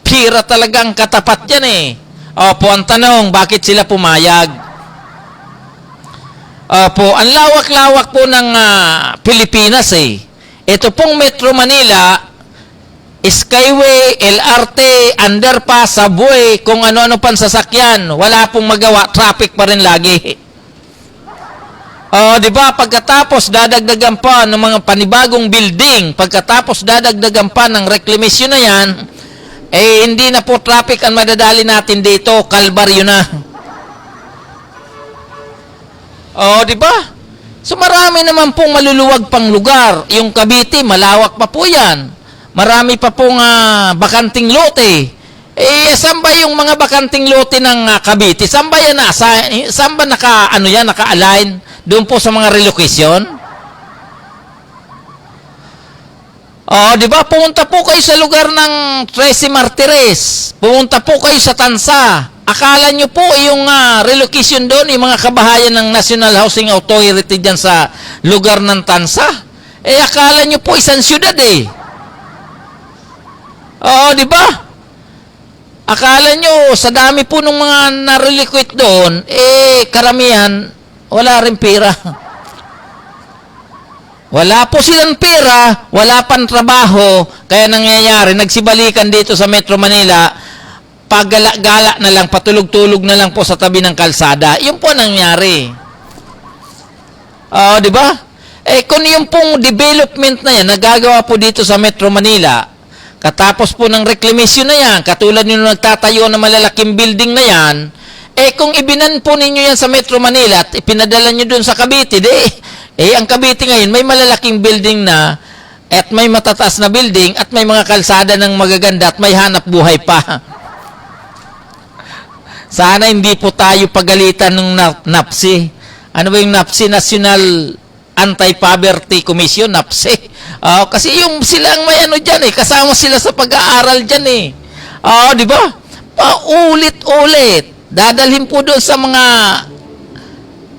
pira talagang katapat dyan Opo, ang tanong, bakit sila pumayag? Opo, ang lawak-lawak po ng Pilipinas Ito pong Metro Manila, Skyway, LRT, underpass, subway, kung ano-ano pang sasakyan, wala pong magawa, traffic pa rin lagi. Di ba? Pagkatapos dadagdagan pa ng mga panibagong building, pagkatapos dadagdagan pa ng reclamation na yan, hindi na po traffic ang madadali natin dito, kalbaryo na. Di ba? So marami naman pong maluluwag pang lugar. Yung Cavite, malawak pa po yan. Marami pa pong bakanting lote. Saan ba yung mga bakanting lote ng Cavite? Saan ba yan saan ba naka-align? Doon po sa mga relocation? Di ba? Pumunta po kayo sa lugar ng 13 Martires. Pumunta po kayo sa Tansa. Akala nyo po yung relocation doon, yung mga kabahayan ng National Housing Authority dyan sa lugar ng Tansa. Akala nyo po isang syudad di ba? Akala nyo, sa dami po ng mga narelocate doon, karamihan, wala rin pera. Wala po silang pera, wala pang trabaho, kaya nangyayari, nagsibalikan dito sa Metro Manila, paggala-gala na lang, patulog-tulog na lang po sa tabi ng kalsada. Yun po nangyari. Di ba? Kung yung pong development na yan, nagagawa po dito sa Metro Manila, katapos po ng reclamation na yan, katulad nyo nagtatayo ng malalaking building na yan, kung ibinan po ninyo yan sa Metro Manila at ipinadala nyo dun sa Cavite, ang Cavite ngayon may malalaking building na at may matataas na building at may mga kalsada ng magaganda at may hanap buhay pa. Sana hindi po tayo pagalitan ng NAPSI. Ano ba yung NAPSI? National Anti-Poverty Commission, NAPSI. Kasi yung sila ang may ano dyan kasama sila sa pag-aaral dyan di ba? Paulit-ulit. Dadalhin po doon sa mga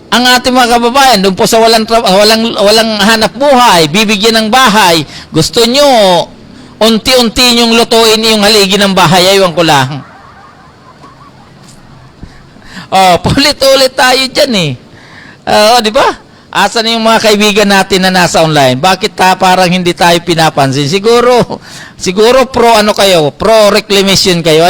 ang ating mga kababayan doon po sa walang hanap buhay, bibigyan ng bahay. Gusto nyo unti-unti nyong lutuin yung haligi ng bahay, aywan ko lang. Paulit-ulit tayo dyan di ba? Asan yung mga kaibigan natin na nasa online? Bakit parang hindi tayo pinapansin? Siguro pro reclamation kayo,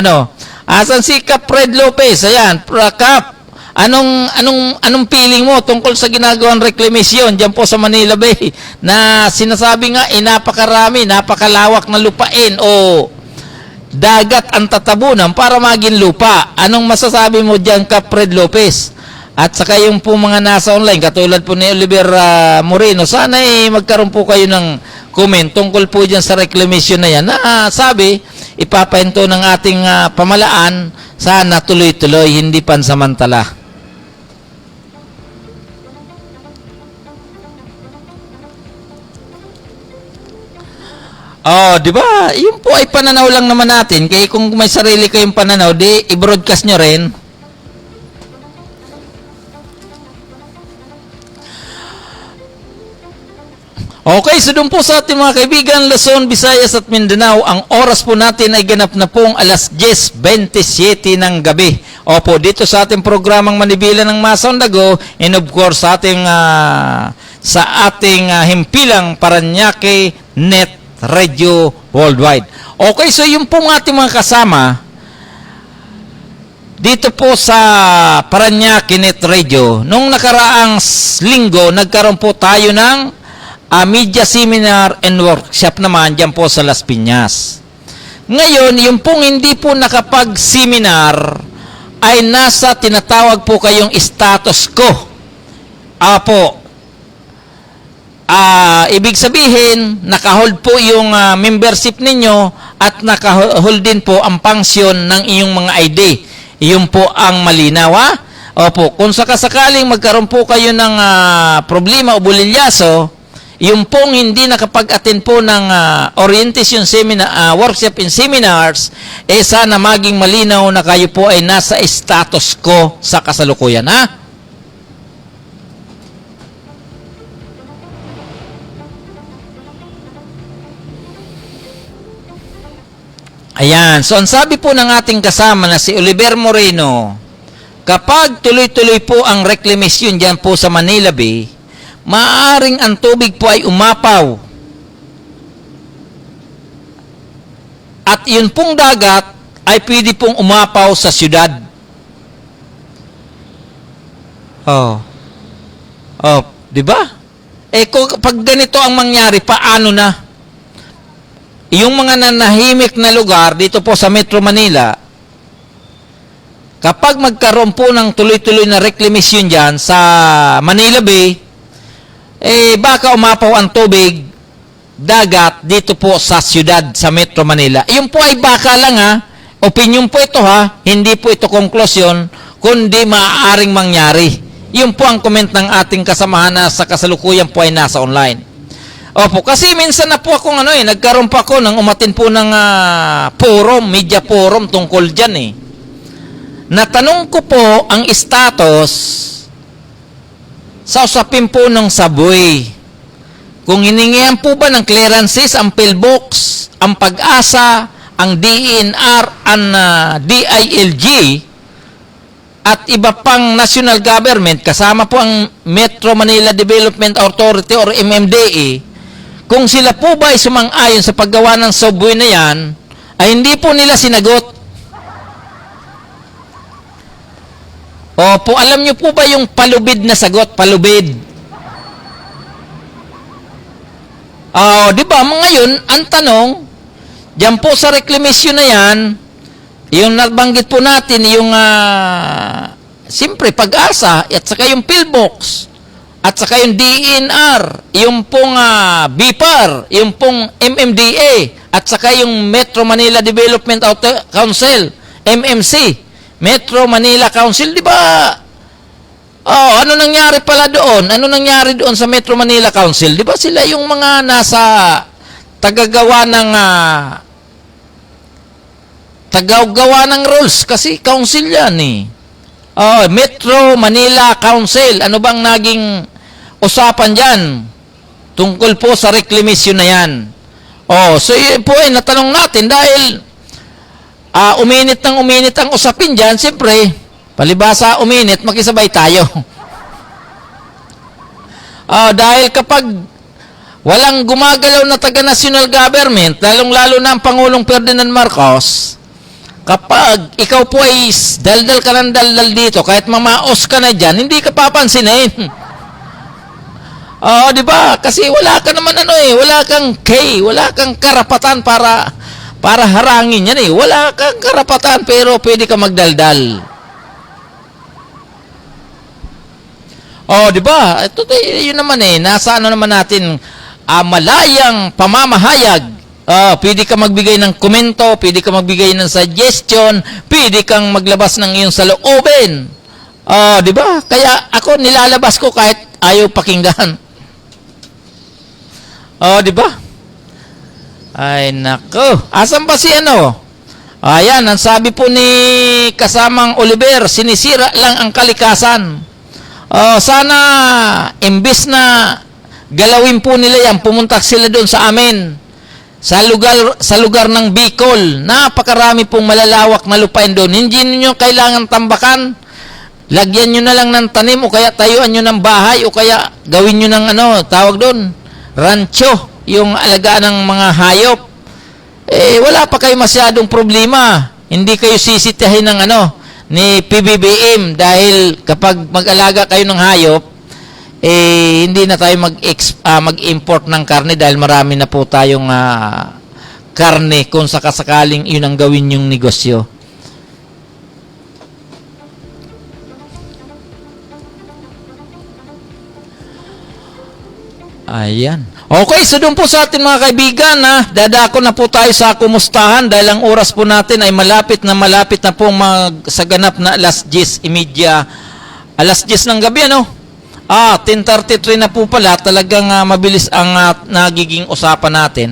Asan si Cap Fred Lopez? Ayan, Cap. Anong feeling mo tungkol sa ginagawang reclamation diyan po sa Manila Bay na sinasabi nga napakarami, napakalawak na lupain o dagat ang tatabunan para maging lupa. Anong masasabi mo diyan, Cap Fred Lopez? At saka yung po mga nasa online, katulad po ni Oliver Moreno, sana magkaroon po kayo ng comment tungkol po dyan sa reclamation na yan. Sabi, ipapahinto ng ating pamalaan, sana tuloy-tuloy, hindi pansamantala. Di ba? Yun po ay pananaw lang naman natin. Kaya kung may sarili kayong pananaw, i-broadcast nyo rin. Okay, so doon po sa ating mga kaibigan, Luzon, Visayas at Mindanao, ang oras po natin ay ganap na pong alas 10:27 ng gabi. Opo, dito sa ating programang Manibela ng Masang Dago, and of course sa ating himpilang Paranaque Net Radio Worldwide. Okay, so yung pong ating mga kasama, dito po sa Paranaque Net Radio, nung nakaraang linggo, nagkaroon po tayo ng media seminar and workshop naman dyan po sa Las Piñas. Ngayon, yung pong hindi po nakapag-seminar ay nasa tinatawag po kayong status quo. Ibig sabihin, nakahold po yung membership ninyo at nakahold din po ang pangsyon ng iyong mga ID. Iyon po ang malinaw, ha? Opo, kung sakasakaling magkaroon po kayo ng problema o bulilyaso, yung pong hindi nakapag-attend po ng orientation seminar, workshop and seminars, sana maging malinaw na kayo po ay nasa status quo sa kasalukuyan, ha? Ayan, so ang sabi po ng ating kasama na si Oliver Moreno, kapag tuloy-tuloy po ang reclamation dyan po sa Manila Bay, maaaring ang tubig po ay umapaw. At yun pong dagat ay pwede pong umapaw sa syudad. Oh. Oh, di ba? Pag ganito ang mangyari, paano na? Yung mga nanahimik na lugar dito po sa Metro Manila, kapag magkaroon po ng tuloy-tuloy na reclamation dyan sa Manila Bay, baka umapaw ang tubig, dagat dito po sa syudad, sa Metro Manila. Yung po ay baka lang, ha. Opinion po ito, ha. Hindi po ito konklusyon, kundi maaaring mangyari. Yun po ang comment ng ating kasamahan na sa kasalukuyan po ay nasa online. Opo, kasi minsan na po akong nagkaroon pa ako ng umatin po ng forum, media forum tungkol dyan Natanong ko po ang status sa usapin po ng subway. Kung hiningihan po ba ng clearances ang PhilBox, ang Pag-asa, ang DENR, ang DILG, at iba pang national government, kasama po ang Metro Manila Development Authority or MMDA, kung sila po ba ay sumang-ayon sa paggawa ng subway na yan, ay hindi po nila sinagot. Opo, alam nyo po ba yung palubid na sagot? Palubid. Di ba? Ngayon, ang tanong, dyan po sa reclamation na yan, yung nabanggit po natin, yung, siyempre, Pag-asa, at saka yung PhilBox, at saka yung DENR, yung pong BIPAR, yung pong MMDA, at saka yung Metro Manila Development Council, MMC, Metro Manila Council, di ba? Ano nangyari pala doon? Ano nangyari doon sa Metro Manila Council? Di ba sila yung mga nasa tagagawa ng rules? Kasi council yan Metro Manila Council, ano bang naging usapan dyan tungkol po sa reclamation na yan? So yun po natanong natin dahil uminit ang usapin dyan, siyempre, palibasa uminit, makisabay tayo. Dahil kapag walang gumagalaw na taga-national government, lalong-lalo na ang Pangulong Ferdinand Marcos, kapag ikaw po ay daldal ka ng daldal dito, kahit mamaos ka na dyan, hindi ka papansinin. Di ba? Kasi wala ka naman wala kang wala kang karapatan para harangin yan Wala kang karapatan pero pwede ka magdaldal. Di ba? Ito yun naman nasa naman natin malayang pamamahayag. Pwede ka magbigay ng komento, pwede ka magbigay ng suggestion, pwede kang maglabas ng iyong saloobin. Di ba? Kaya ako nilalabas ko kahit ayaw pakinggan. Di ba? Ay, nako. Asan ba si Ayan, ang sabi po ni kasamang Oliver, sinisira lang ang kalikasan. Sana, imbis na galawin po nila yan, pumunta sila doon sa amin. Sa lugar ng Bicol, napakarami pong malalawak na lupain doon. Hindi niyo kailangan tambakan. Lagyan nyo na lang ng tanim o kaya tayuan nyo ng bahay o kaya gawin nyo ng tawag doon, rancho, yung alagaan ng mga hayop. Wala pa kayo masyadong problema. Hindi kayo sisitahin ng ni PBBM dahil kapag mag-alaga kayo ng hayop, hindi na tayo mag-import ng karne dahil marami na po tayong karne kung sakasakaling yun ang gawin yung negosyo. Ayan. Okay, so doon po sa atin mga kaibigan, dadako na po tayo sa kumustahan dahil ang oras po natin ay malapit na po magsaganap na alas 10:30. Alas 10 ng gabi, ano? 10:33 na po pala. Talagang mabilis ang nagiging usapan natin.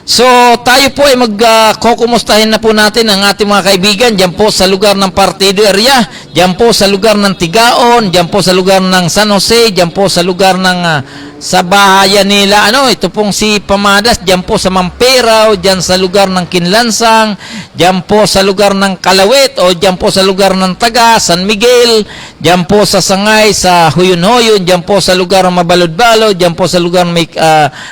So, tayo po ay magkukumustahin na po natin ang ating mga kaibigan dyan po sa lugar ng Partido area, dyan po sa lugar ng Tigaon, dyan po sa lugar ng San Jose, dyan po sa lugar ng sa bahayan nila, ito pong si Pamadas, dyan po sa Mamperaw, dyan sa lugar ng Kinlansang, dyan po sa lugar ng Kalawit, o dyan po sa lugar ng Taga, San Miguel, dyan po sa Sangay, sa Huyon-Huyon, dyan po sa lugar ng Mabalod-Balod, dyan po sa lugar ng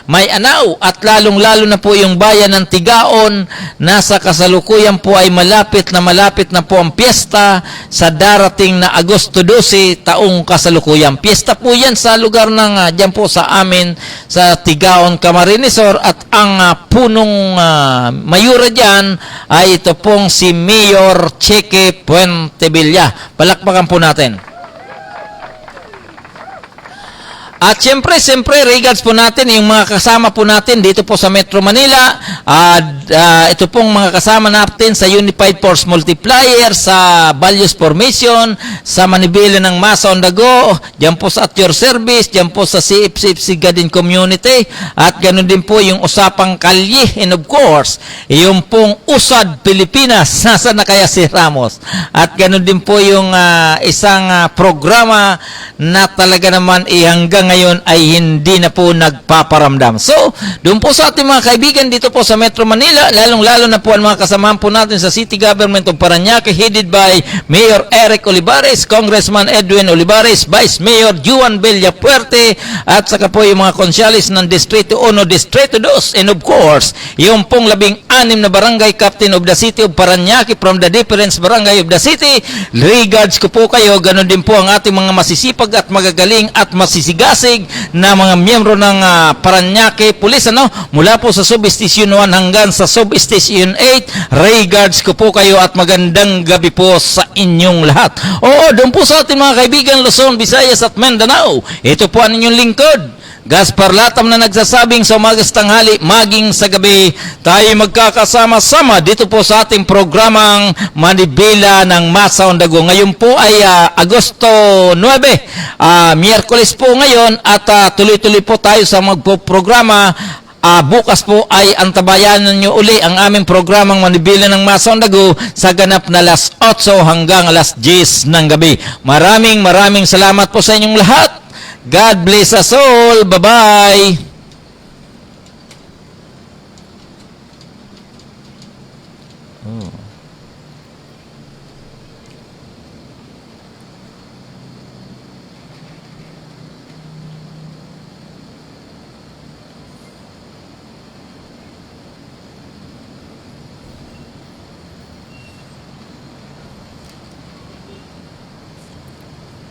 May Anao, at lalong-lalo na po yung bayan ng Tigaon, nasa kasalukuyan po ay malapit na po ang piyesta sa darating na Agosto 12, taong kasalukuyan. Piyesta po yan sa lugar ng, dyan po sa amin, sa Tigaon, Camarinesor, at ang punong mayura dyan ay ito pong si Mayor Cheque Puentevilla. Palakpakan po natin. At siyempre, regards po natin yung mga kasama po natin dito po sa Metro Manila. Ito pong mga kasama natin sa Unified Force Multiplier, sa Values Formation, sa Manibela ng Masa on the Go, dyan po sa At Your Service, dyan po sa CFCFC Garden Community, at ganun din po yung Usapang Kalye, and of course, yung pong USAD Pilipinas, nasa na kaya si Ramos. At ganun din po yung isang programa na talaga naman hanggang ngayon ay hindi na po nagpaparamdam. So, doon po sa ating mga kaibigan dito po sa Metro Manila, lalong-lalo na po ang mga kasamahan po natin sa City Government of Parañaque, headed by Mayor Eric Olivares, Congressman Edwin Olivares, Vice Mayor Juan Villapuerte, at saka po yung mga konsyalis ng Distrito 1, Distrito 2, and of course, yung pong 16 na barangay captain of the City of Parañaque from the different barangay of the city. Regards ko po kayo, ganun din po ang ating mga masisipag at magagaling at masisigasig na mga miyembro ng Parañaque Police, mula po sa Substation 1 hanggang sa Substation 8. Regards ko po kayo at magandang gabi po sa inyong lahat. Oo, doon po sa ating mga kaibigan Luzon, Visayas at Mindanao, ito po ang inyong lingkod, Gaspar Latam, na nagsasabing sa umagas, tanghali, maging sa gabi, tayo magkakasama-sama dito po sa ating programang Manibela ng Masa on the Go. Ngayon po ay Agosto 9, Miyerkules po ngayon, at tuloy-tuloy po tayo sa magpo-programa. Bukas po ay antabayanan nyo uli ang aming programang Manibela ng Masa on the Go sa ganap na alas 8 hanggang alas 10 ng gabi. Maraming salamat po sa inyong lahat. God bless us all. Bye-bye.